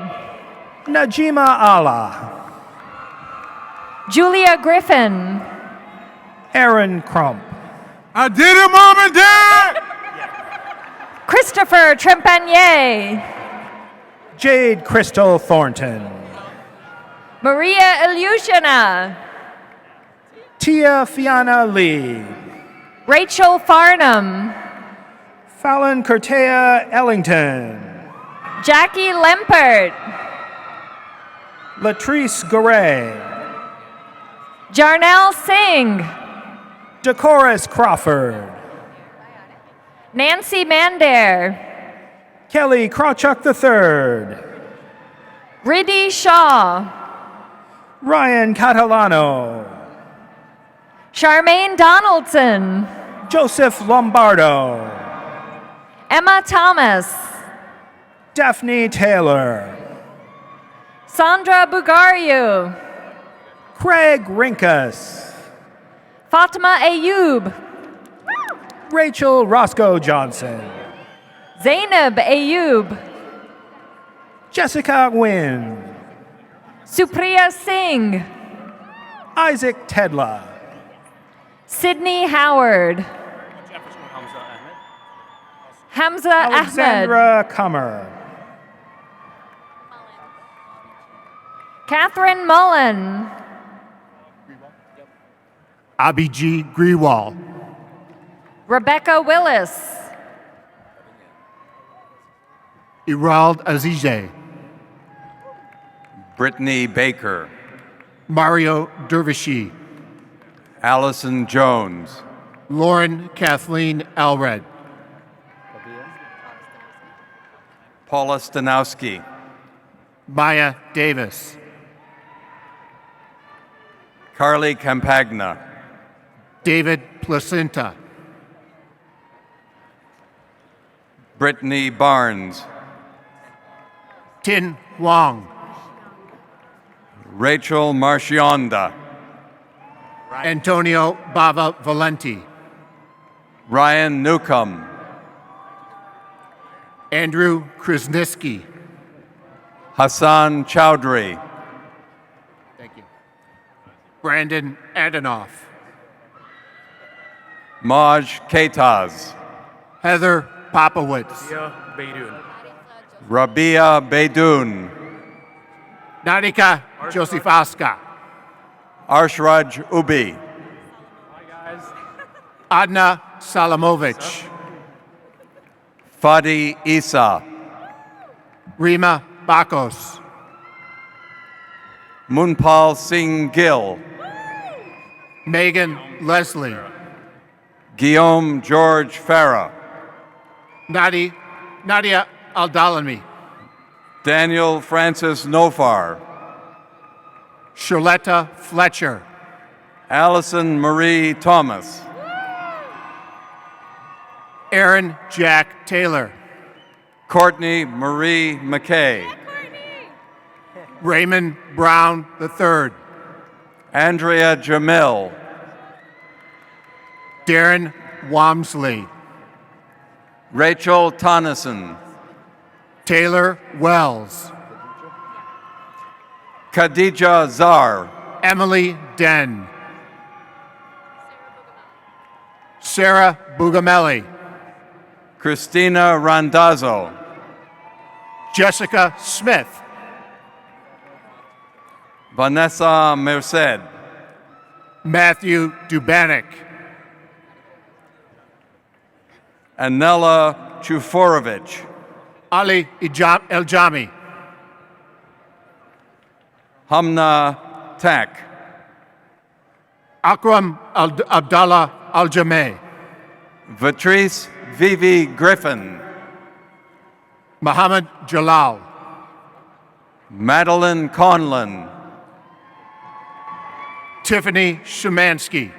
Najima Allah. Julia Griffin. Aaron Crump. I did it, Mom and Dad! Christopher Trempanier. Jade Crystal Thornton. Maria Ilyushina. Tia Fiona Lee. Rachel Farnham. Fallon Curtea Ellington. Jackie Lempert. Latrice Garay. Jarnell Singh. Decoris Crawford. Nancy Mandair. Kelly Krawchuk III. Riddhi Shaw. Ryan Catalano. Charmaine Donaldson. Joseph Lombardo. Emma Thomas. Daphne Taylor. Sandra Bugariu. Craig Rinkus. Fatima Ayoub. Rachel Roscoe Johnson. Zainab Ayoub. Jessica Nguyen. Supriya Singh. Isaac Tedla. Sydney Howard. Hamza Ahmed. Alexandra Kummer. Catherine Mullen. Abhijit Grewal. Rebecca Willis. Irald Azize. Brittany Baker. Mario Dervishi. Allison Jones. Lauren Kathleen Alred. Paula Stanowski. Maya Davis. Carly Campagna. David Placenta. Brittany Barnes. Tin Huang. Rachel Marchionda. Antonio Bava Valenti. Ryan Newcomb. Andrew Krasniski. Hassan Chowdhury. Thank you. Brandon Adanoff. Maj Keitaz. Heather Popowitz. Rabia Beydoun. Nadika Josifaska. Arshraj Ubi. Adna Salamovich. Fadi Isa. Rima Bakos. Munpal Singh Gill. Megan Leslie. Guillaume George Farah. Nadia Aldalami. Daniel Francis Nofar. Charletta Fletcher. Allison Marie Thomas. Aaron Jack Taylor. Courtney Marie McKay. Raymond Brown III. Andrea Jamil. Darren Wamsley. Rachel Tonneson. Taylor Wells. Khadija Zar. Emily Den. Sarah Bugamelli. Christina Randazzo. Jessica Smith. Vanessa Merced. Matthew Dubanik. Anela Chuforovich. Ali Eljami. Hamna Tak. Akram Abdallah Al-Jameh. Vatrice Vivi Griffin. Muhammad Jalal. Madeline Conlon. Tiffany Shemansky.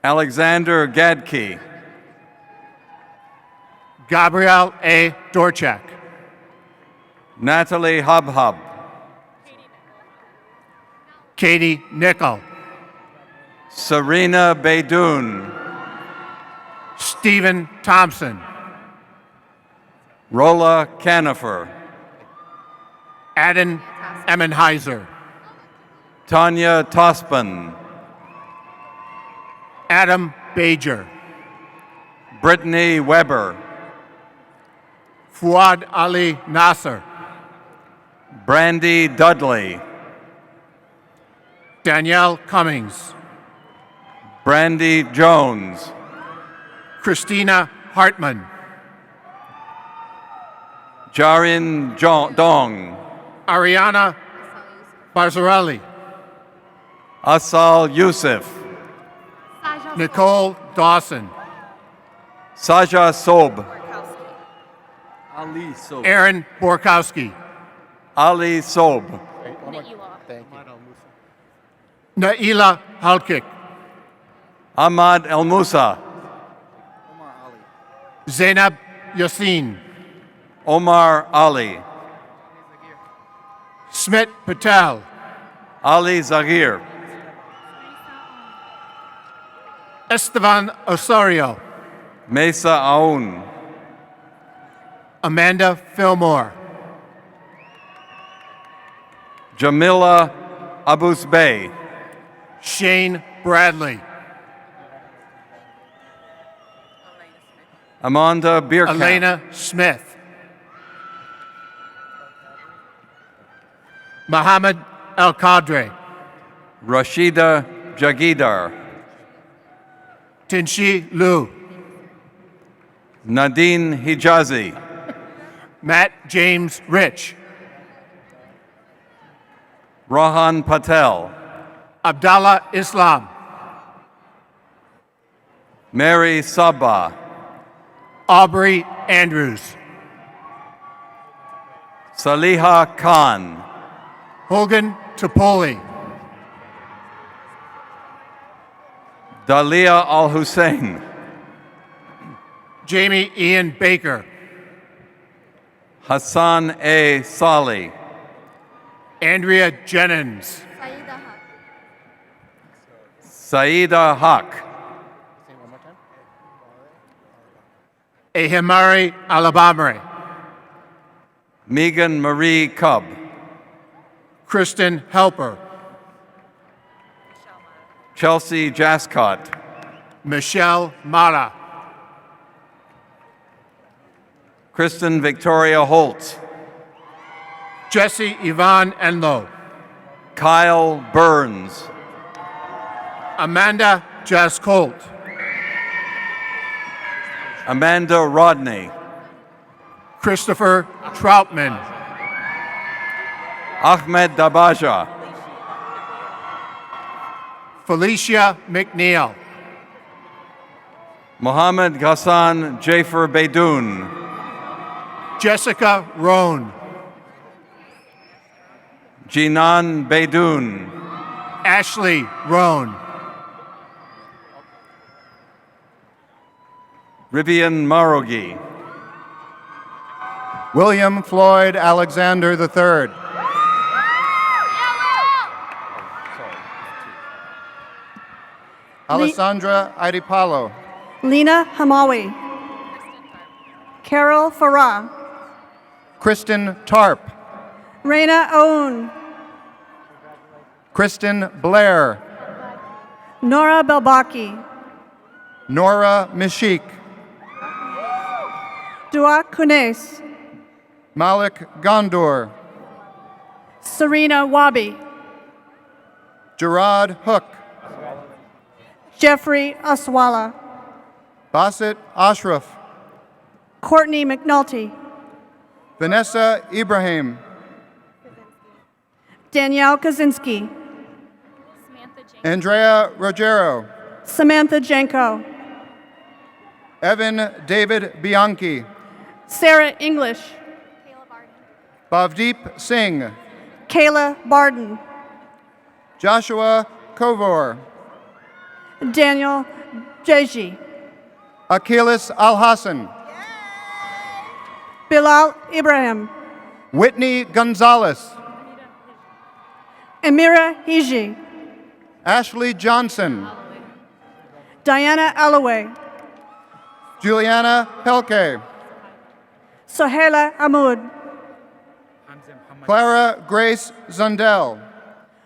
Alexander Gadke. Gabrielle A. Dorchak. Natalie Hubhub. Katie Nickel. Serena Beydoun. Stephen Thompson. Rola Canifer. Adam Emmenheiser. Tanya Tospin. Adam Bajer. Brittany Weber. Fuad Ali Nasser. Brandy Dudley. Danielle Cummings. Brandy Jones. Christina Hartman. Jarin Dong. Ariana Barzarelli. Asal Yusuf. Nicole Dawson. Saja Sob. Ali Sob. Aaron Borkowski. Ali Sob. Naila Halkik. Ahmad El Musa. Zainab Yassin. Omar Ali. Smit Patel. Ali Zagir. Esteban Osorio. Mesa Aoun. Amanda Fillmore. Jamila Abusbey. Shane Bradley. Amanda Bierkamp. Elena Smith. Mohammed El Qadre. Rashida Jagidar. Tinshi Liu. Nadine Hijazi. Matt James Rich. Rohan Patel. Abdallah Islam. Mary Sabah. Aubrey Andrews. Saliha Khan. Hogan Topoli. Dalia Al Hussein. Jamie Ian Baker. Hassan A. Saleh. Andrea Jennings. Saida Haq. Ehimari Alabamre. Megan Marie Cub. Kristen Helper. Chelsea Jascott. Michelle Mara. Kristen Victoria Holt. Jesse Yvonne Enlow. Kyle Burns. Amanda Jascolt. Amanda Rodney. Christopher Troutman. Ahmed Dabaja. Felicia McNeil. Mohammed Ghassan Jafer Beydoun. Jessica Roan. Jinan Beydoun. Ashley Roan. Rivian Marogi. William Floyd Alexander III. Alessandra Idipalo. Lena Hamawi. Carol Farah. Kristen Tarp. Raina Aoun. Kristen Blair. Nora Belbaki. Nora Mishik. Dua Kunes. Malik Gondor. Serena Wabi. Gerard Hook. Jeffrey Aswala. Basit Ashraf. Courtney McNulty. Vanessa Ibrahim. Danielle Kaczynski. Andrea Rogero. Samantha Janko. Evan David Bianchi. Sarah English. Bhavdeep Singh. Kayla Barden. Joshua Kovor. Daniel Jeji. Aquilas Al-Hassan. Bilal Ibrahim. Whitney Gonzalez. Amira Hiji. Ashley Johnson. Diana Alloway. Juliana Pelke. Sohela Ahmoud. Clara Grace Zundel.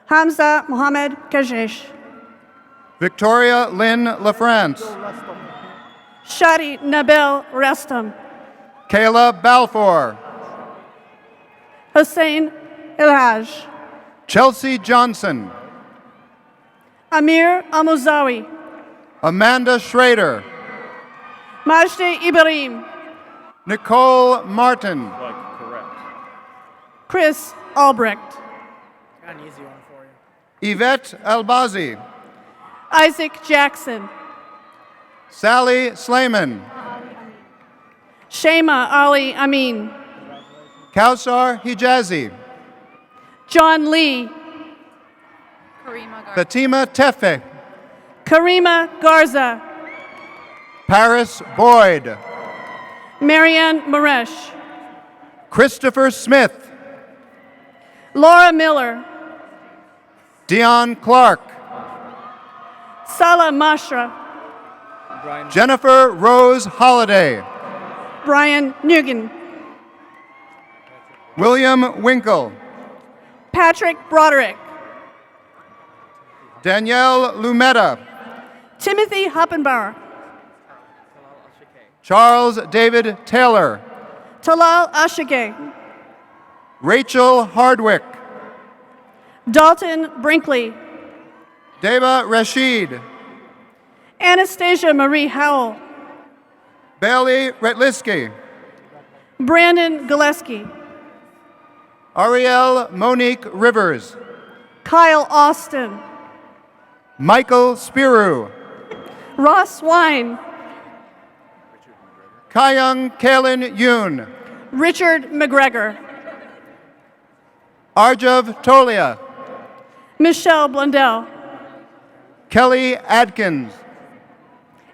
Hamza Mohammed Kajesh. Victoria Lynn LaFrance. Shadi Nabil Restam. Kayla Balfour. Hussein Hilhaj. Chelsea Johnson. Amir Almuzawi. Amanda Schrader. Majdi Ibrahim. Nicole Martin. Chris Albrecht. Yvette Albazi. Isaac Jackson. Sally Slayman. Shema Ali Amin. Kausar Hijazi. John Lee. Fatima Tefe. Karima Garza. Paris Boyd. Marianne Maresh. Christopher Smith. Laura Miller. Dion Clark. Salah Mashra. Jennifer Rose Holliday. Brian Nugent. William Winkle. Patrick Broderick. Danielle Lumetta. Timothy Hoppenbauer. Charles David Taylor. Talal Ashake. Rachel Hardwick. Dalton Brinkley. Deba Rashid. Anastasia Marie Howell. Bailey Retlisky. Brandon Gillespie. Ariel Monique Rivers. Kyle Austin. Michael Spiru. Ross Wine. Kayung Kalen Yoon. Richard McGregor. Arjav Tolia. Michelle Blundell. Kelly Adkins.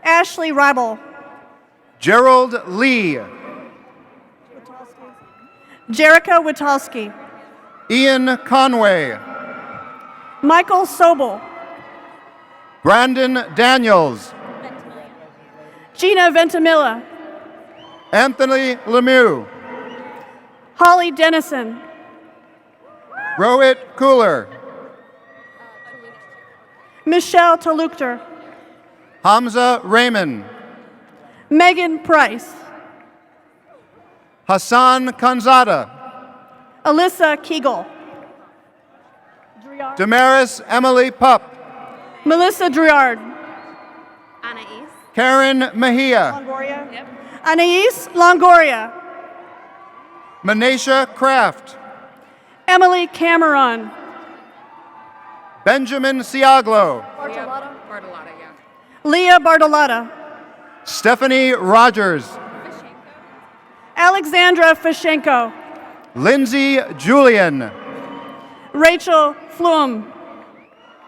Ashley Ribel. Gerald Lee. Jerica Witalski. Ian Conway. Michael Sobel. Brandon Daniels. Gina Ventimilla. Anthony Lemieux. Holly Dennison. Rohit Cooler. Michelle Talukter. Hamza Raymond. Megan Price. Hassan Kanzada. Alyssa Kegel. Damaris Emily Pup. Melissa Driard. Anais. Karen Mejia. Longoria. Yep. Anais Longoria. Manisha Kraft. Emily Cameron. Benjamin Siaglo. Leah Bartolotta. Stephanie Rogers. Alexandra Fishenko. Lindsay Julian. Rachel Flum.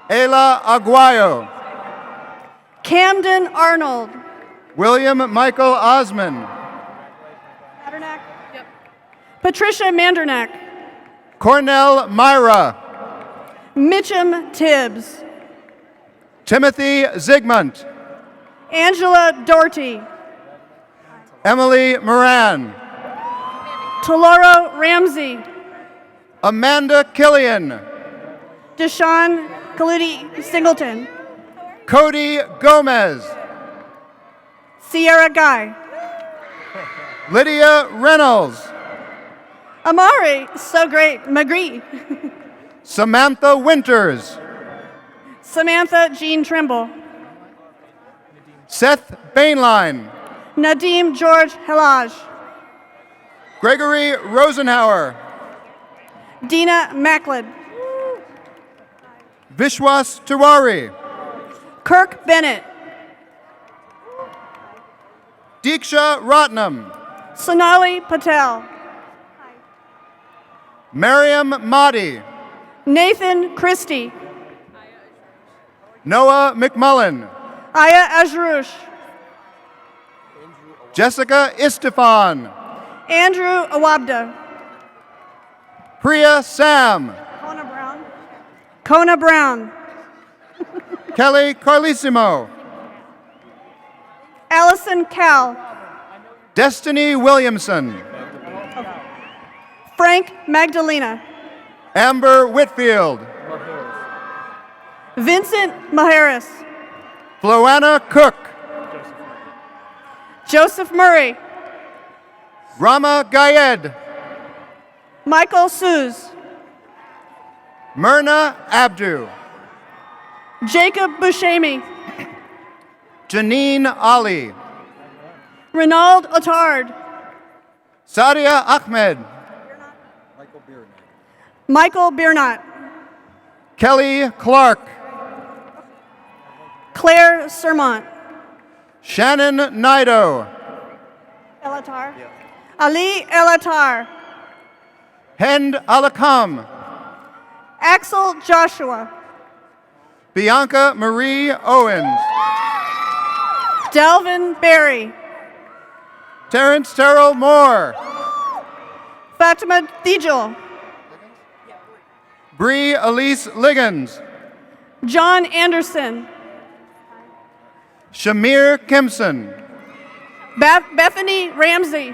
Ayla Aguayo. Camden Arnold. William Michael Osman. Mandernack. Yep. Patricia Mandernack. Cornell Myra. Mitchum Tibbs. Timothy Zygmunt. Angela Doherty. Emily Moran. Toloro Ramsey. Amanda Killian. Deshaun Kaludi Singleton. Cody Gomez. Sierra Guy. Lydia Reynolds. Amari, so great, McGree. Samantha Winters. Samantha Jean Trimble. Seth Bainline. Nadim George Helaj. Gregory Rosenhauer. Dina Macklin. Vishwas Tiwari. Kirk Bennett. Diksha Ratnam. Sonali Patel. Mariam Mahdi. Nathan Christie. Noah McMullen. Aya Ajrush. Jessica Istifan. Andrew Awabda. Priya Sam. Kona Brown. Kona Brown. Kelly Carlissimo. Allison Cal. Destiny Williamson. Frank Magdalena. Amber Whitfield. Vincent Maharis. Floanna Cook. Joseph Murray. Rama Gayed. Michael Suze. Myrna Abdu, Jacob Buscemi, Janine Ali, Renaud Otard, Sadia Ahmed, Michael Biernat, Kelly Clark, Claire Sermont, Shannon Nido, Elatar, Ali Elatar, Hend Alakam, Axel Joshua, Bianca Marie Owens, Delvin Berry, Terrence Terrell Moore, Fatima Thijel, Bree Elise Liggins, John Anderson, Shamir Kimson, Bethany Ramsey,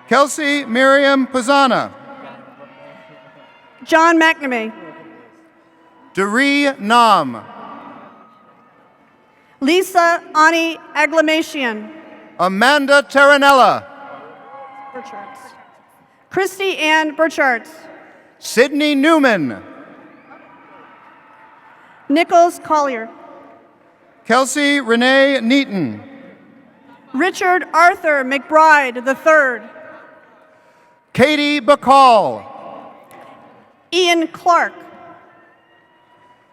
Kelsey Miriam Pazana, John McNamee, Doree Nam, Lisa Ani Aglamatian, Amanda Terranella, Christy Ann Burchardt, Sydney Newman, Nichols Collier, Kelsey Renee Neaton, Richard Arthur McBride III, Katie Bacall, Ian Clark,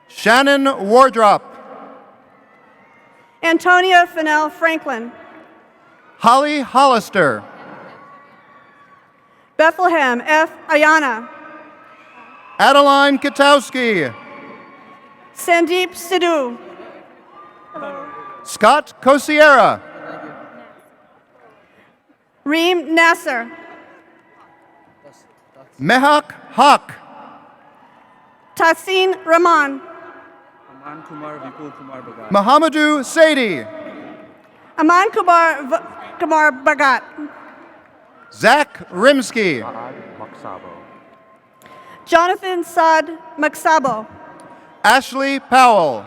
Shannon Wardrop, Antonia Fennell Franklin, Holly Hollister, Bethlehem F. Ayana, Adeline Katowski, Sandeep Sidhu, Scott Cosiera, Reem Nasser, Mehak Haq, Tahsin Rahman, Muhammadu Saidi, Aman Kumar Bhagat, Zach Rimsky, Jonathan Saad Maksabo, Ashley Powell,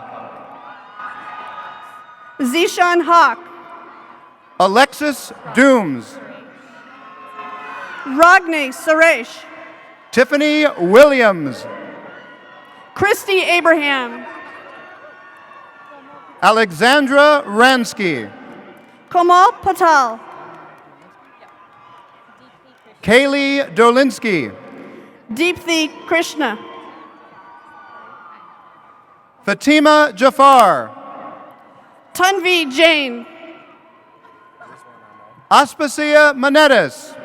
Zishan Hawk, Alexis Dooms, Ragne Suresh, Tiffany Williams, Christy Abraham, Alexandra Ransky, Komal Patel, Kaylee Dolinsky, Deepthi Krishna, Fatima Jafar, Tanvi Jain, Aspasia Manetis,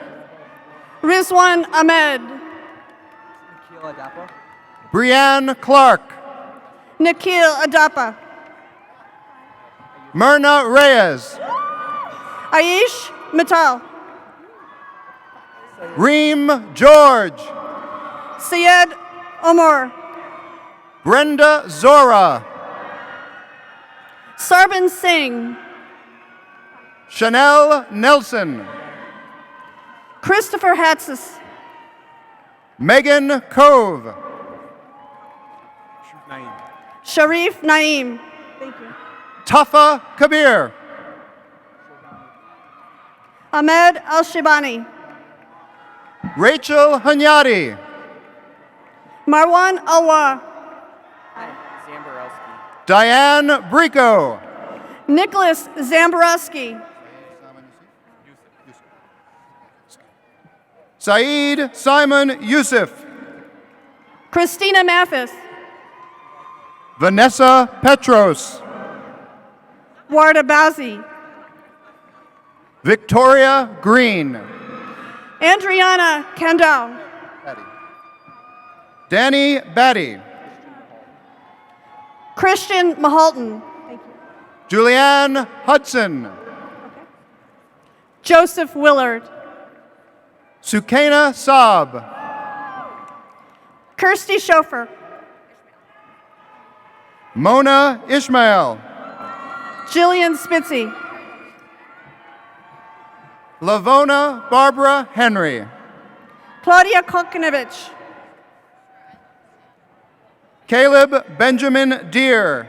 Rizwan Ahmed, Brianne Clark, Nikhil Adapa, Myrna Reyes, Aish Mittal, Reem George, Syed Omar, Brenda Zora, Sarban Singh, Chanel Nelson, Christopher Hatsis, Megan Cove, Sharif Naeem, Tafa Kabir, Ahmed Al-Shibani, Rachel Hanyadi, Marwan Alwa, Diane Brico, Nicholas Zamborowski, Saeed Simon Youssef, Christina Mathis, Vanessa Petros, Warda Bazi, Victoria Green, Andriana Kandau, Danny Batty, Christian Mahalton, Julianne Hudson, Joseph Willard, Sukaina Saab, Kirsty Schofer, Mona Ishmael, Jillian Spitzy, Lavona Barbara Henry, Claudia Kokanovich, Caleb Benjamin Deere,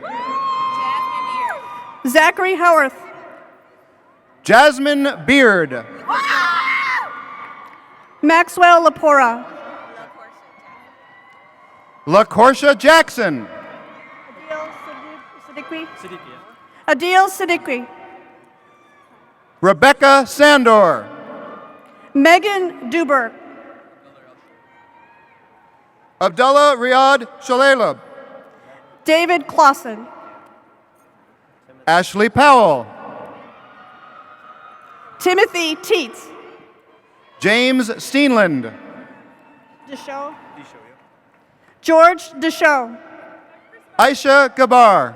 Zachary Howarth, Jasmine Beard, Maxwell Lapora, LaCorsha Jackson. Adil Siddiqui. Rebecca Sandor. Megan Duber. Abdullah Riyad Shalalab. David Clausen. Ashley Powell. Timothy Teets. James Steenland. Deshow. George Deshow. Aisha Gabar.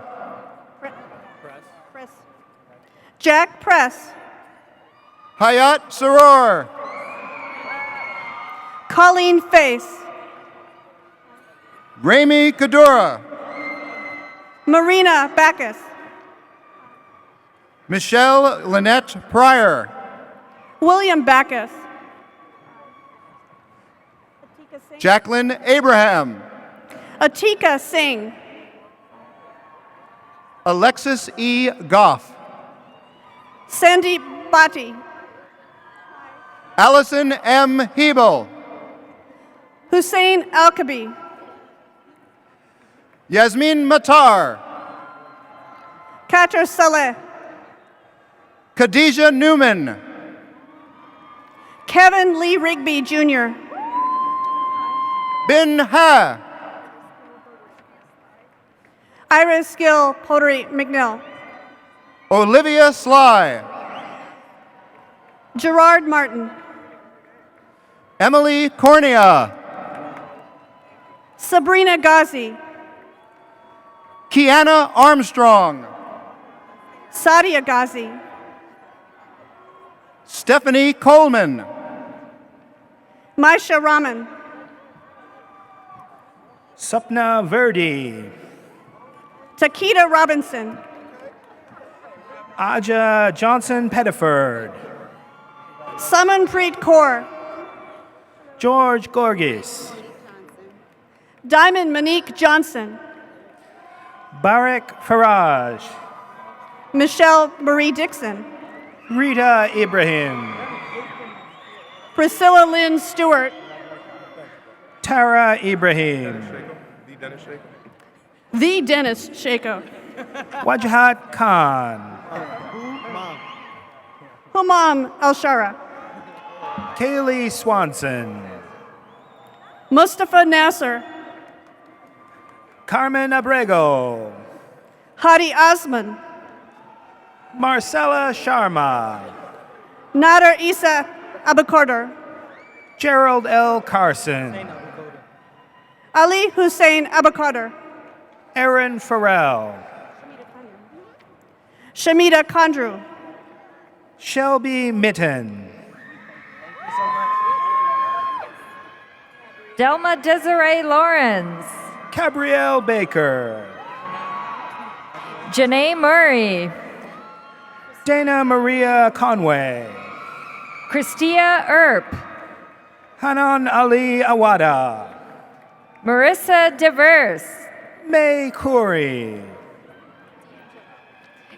Jack Press. Hayat Saror. Colleen Face. Rami Kadura. Marina Backus. Michelle Lynette Pryor. William Backus. Jacqueline Abraham. Atika Singh. Alexis E. Goff. Sandeep Bhatti. Allison M. Hebel. Hussein Alkabi. Yasmin Matar. Katar Saleh. Khadijah Newman. Kevin Lee Rigby Jr. Bin Ha. Iris Gill Pottery McNeil. Olivia Sly. Gerard Martin. Emily Cornea. Sabrina Ghazi. Kiana Armstrong. Sadia Ghazi. Stephanie Coleman. Maisha Raman. Sapna Verdi. Takita Robinson. Aja Johnson Pettiford. Samanpreet Kaur. George Gorgis. Diamond Monique Johnson. Barak Faraj. Michelle Marie Dixon. Rita Ibrahim. Priscilla Lynn Stewart. Tara Ibrahim. The Dennis Shako. Wajhat Khan. Humam Al-Shara. Kaylee Swanson. Mustafa Nasser. Carmen Abrego. Hadi Osman. Marcella Sharma. Nader Isa Abakordar. Gerald L. Carson. Ali Hussein Abakordar. Aaron Farrell. Shamida Kandru. Shelby Mitten. Delma Desiree Lawrence. Gabrielle Baker. Janae Murray. Dana Maria Conway. Christia Earp. Hanan Ali Awada. Marissa DeVerse. May Khoury.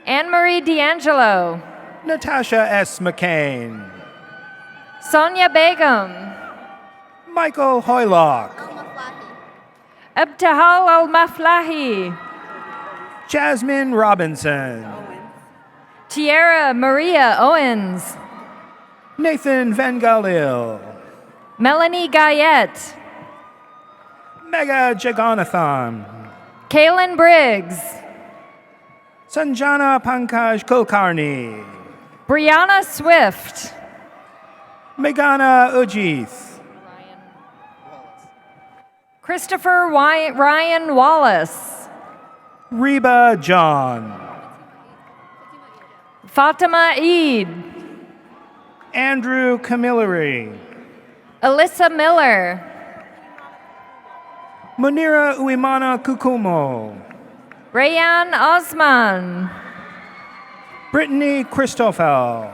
Anne-Marie D'Angelo. Natasha S. McCain. Sonia Begum. Michael Hoylock. Abtahal Al-Maflahi. Jasmine Robinson. Tierra Maria Owens. Nathan Van Galil. Melanie Guyette. Mega Jaganathan. Kaylin Briggs. Sanjana Pankaj Kulkarni. Brianna Swift. Meghana Ujith. Christopher Ryan Wallace. Reba John. Fatima Eid. Andrew Camilleri. Alyssa Miller. Munira Uimana Kukumo. Rayan Osman. Brittany Christoffel.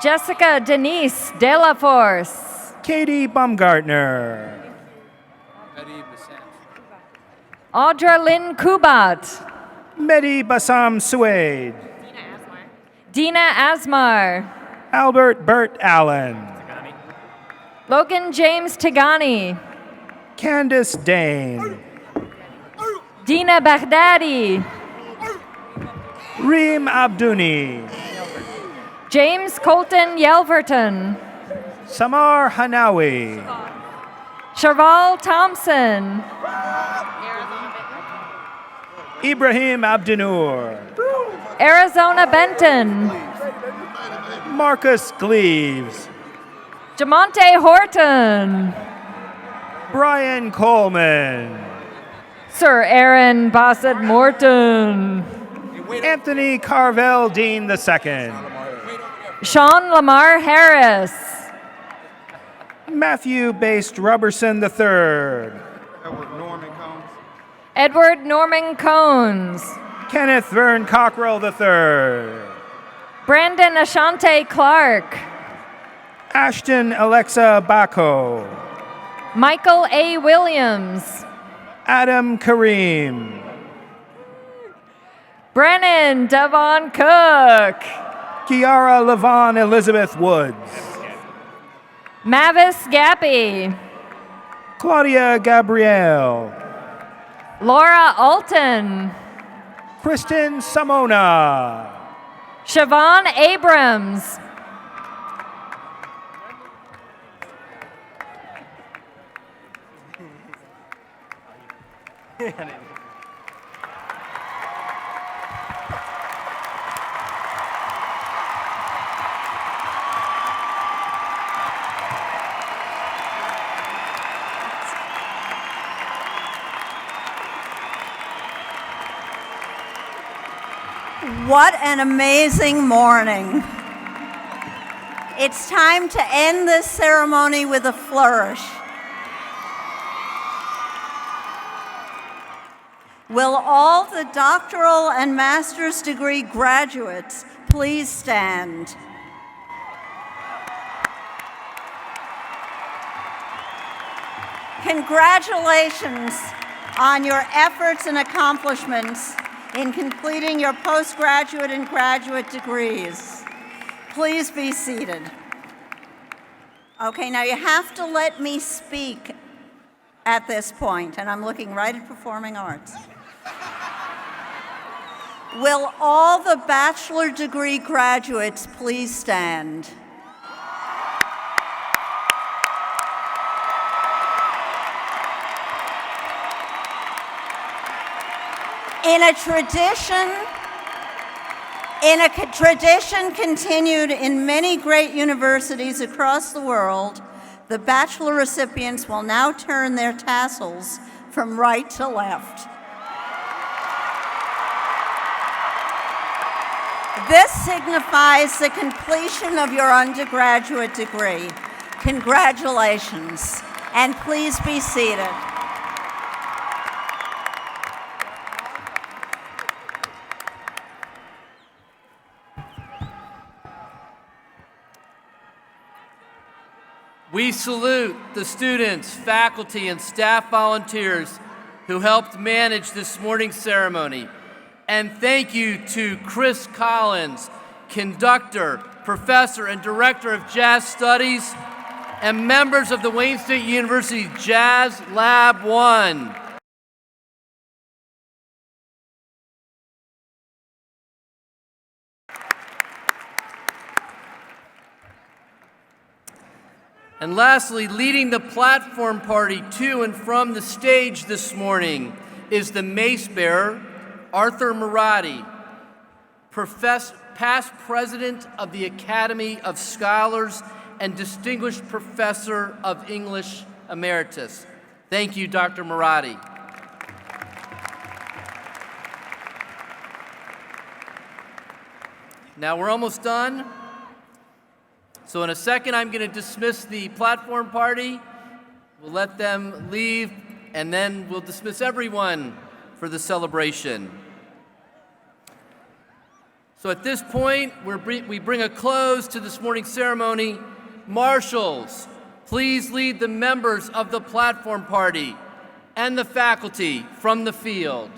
Jessica Denise De La Force. Katie Baumgartner. Audra Lynn Kubat. Mehdi Bassam Suede. Dina Asmar. Albert Burt Allen. Logan James Tigani. Candace Dane. Dina Baghdadi. Reem Abduni. James Colton Yelverton. Samar Hanawi. Sharval Thompson. Ibrahim Abdinur. Arizona Benton. Marcus Gleaves. Jamonte Horton. Brian Coleman. Sir Aaron Bassett Morton. Anthony Carvel Dean II. Sean Lamar Harris. Matthew Based Robertson III. Edward Norman Cones. Kenneth Vern Cockrell III. Brandon Ashante Clark. Ashton Alexa Bako. Michael A. Williams. Adam Kareem. Brennan Devon Cook. Kiara Levon Elizabeth Woods. Mavis Gappy. Claudia Gabrielle. Laura Alton. Kristen Samona. Siobhan Abrams. What an amazing morning. It's time to end this ceremony with a flourish. Will all the doctoral and master's degree graduates please stand? Congratulations on your efforts and accomplishments in completing your postgraduate and graduate degrees. Please be seated. Okay, now you have to let me speak at this point, and I'm looking right at performing arts. Will all the bachelor degree graduates please stand? In a tradition continued in many great universities across the world, the bachelor recipients will now turn their tassels from right to left. This signifies the completion of your undergraduate degree. Congratulations, and please be seated. We salute the students, faculty, and staff volunteers who helped manage this morning's ceremony. And thank you to Chris Collins, conductor, professor, and director of Jazz Studies, and members of the Wayne State University Jazz Lab 1. And lastly, leading the platform party to and from the stage this morning is the mace bearer, Arthur Maratti, past president of the Academy of Scholars and distinguished professor of English emeritus. Thank you, Dr. Maratti. Now we're almost done. So in a second, I'm going to dismiss the platform party. We'll let them leave, and then we'll dismiss everyone for the celebration. So at this point, we bring a close to this morning's ceremony. Marshals, please lead the members of the platform party and the faculty from the field.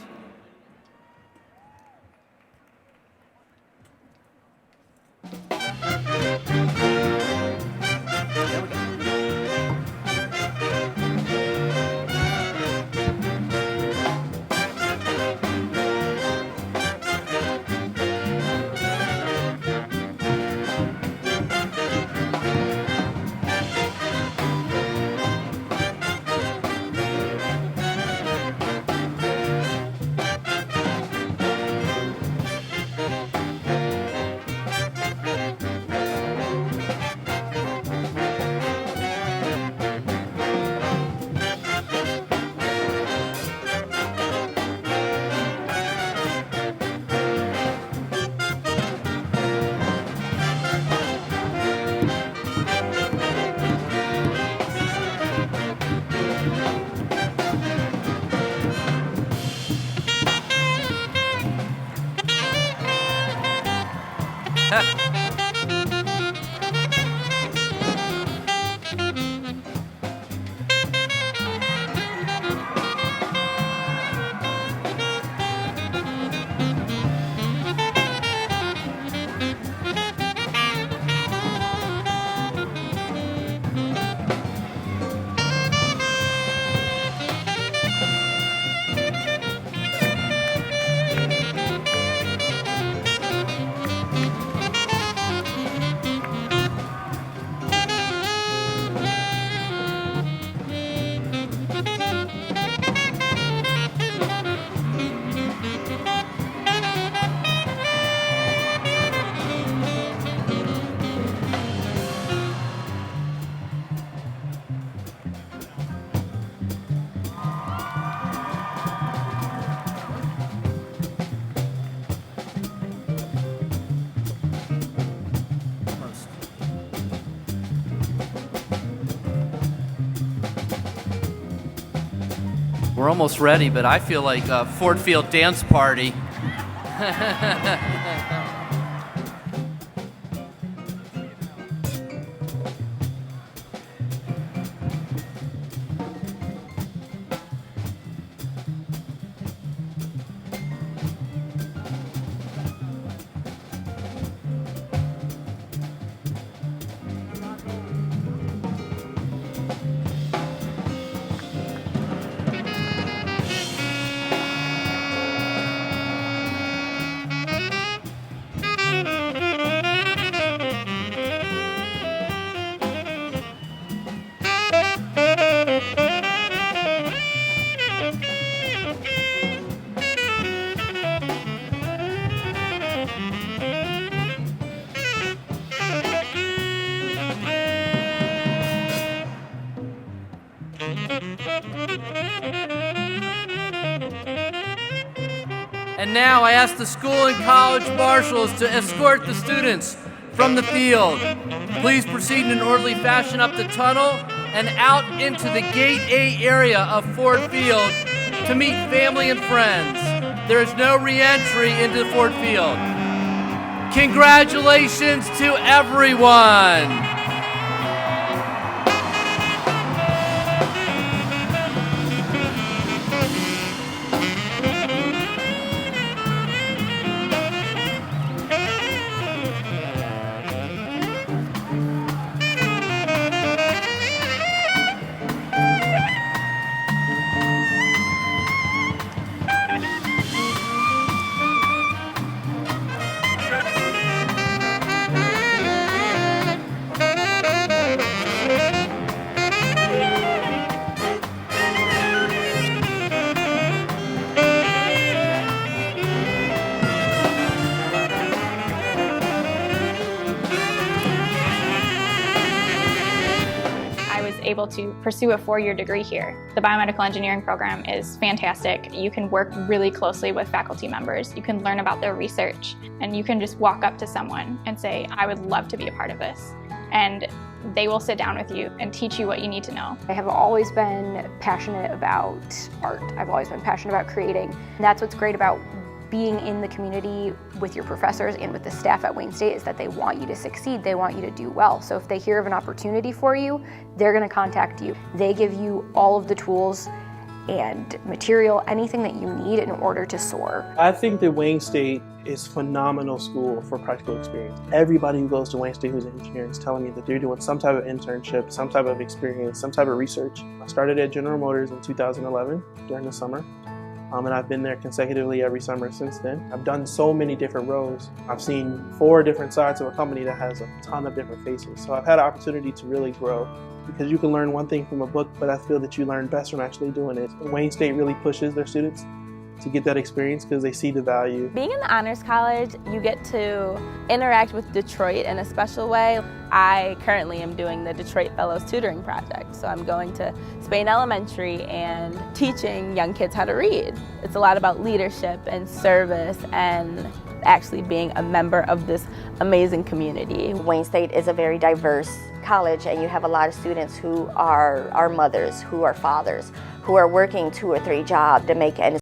We're almost ready, but I feel like a Ford Field dance party. And now I ask the school and college marshals to escort the students from the field. Please proceed in an orderly fashion up the tunnel and out into the Gate A area of Ford Field to meet family and friends. There is no re-entry into Ford Field. Congratulations to everyone. Able to pursue a 4-year degree here. The biomedical engineering program is fantastic. You can work really closely with faculty members. You can learn about their research, and you can just walk up to someone and say, I would love to be a part of this. And they will sit down with you and teach you what you need to know. I have always been passionate about art. I've always been passionate about creating. And that's what's great about being in the community with your professors and with the staff at Wayne State is that they want you to succeed, they want you to do well. So if they hear of an opportunity for you, they're going to contact you. They give you all of the tools and material, anything that you need in order to soar. I think that Wayne State is a phenomenal school for practical experience. Everybody who goes to Wayne State who's an engineer is telling me that they're doing some type of internship, some type of experience, some type of research. I started at General Motors in 2011 during the summer. And I've been there consecutively every summer since then. I've done so many different roles. I've seen 4 different sides of a company that has a ton of different faces. So I've had an opportunity to really grow because you can learn one thing from a book, but I feel that you learn best from actually doing it. Wayne State really pushes their students to get that experience because they see the value. Being in the Honors College, you get to interact with Detroit in a special way. I currently am doing the Detroit Fellows Tutoring Project, so I'm going to Spain Elementary and teaching young kids how to read. It's a lot about leadership and service and actually being a member of this amazing community. Wayne State is a very diverse college, and you have a lot of students who are mothers, who are fathers, who are working 2 or 3 jobs to make ends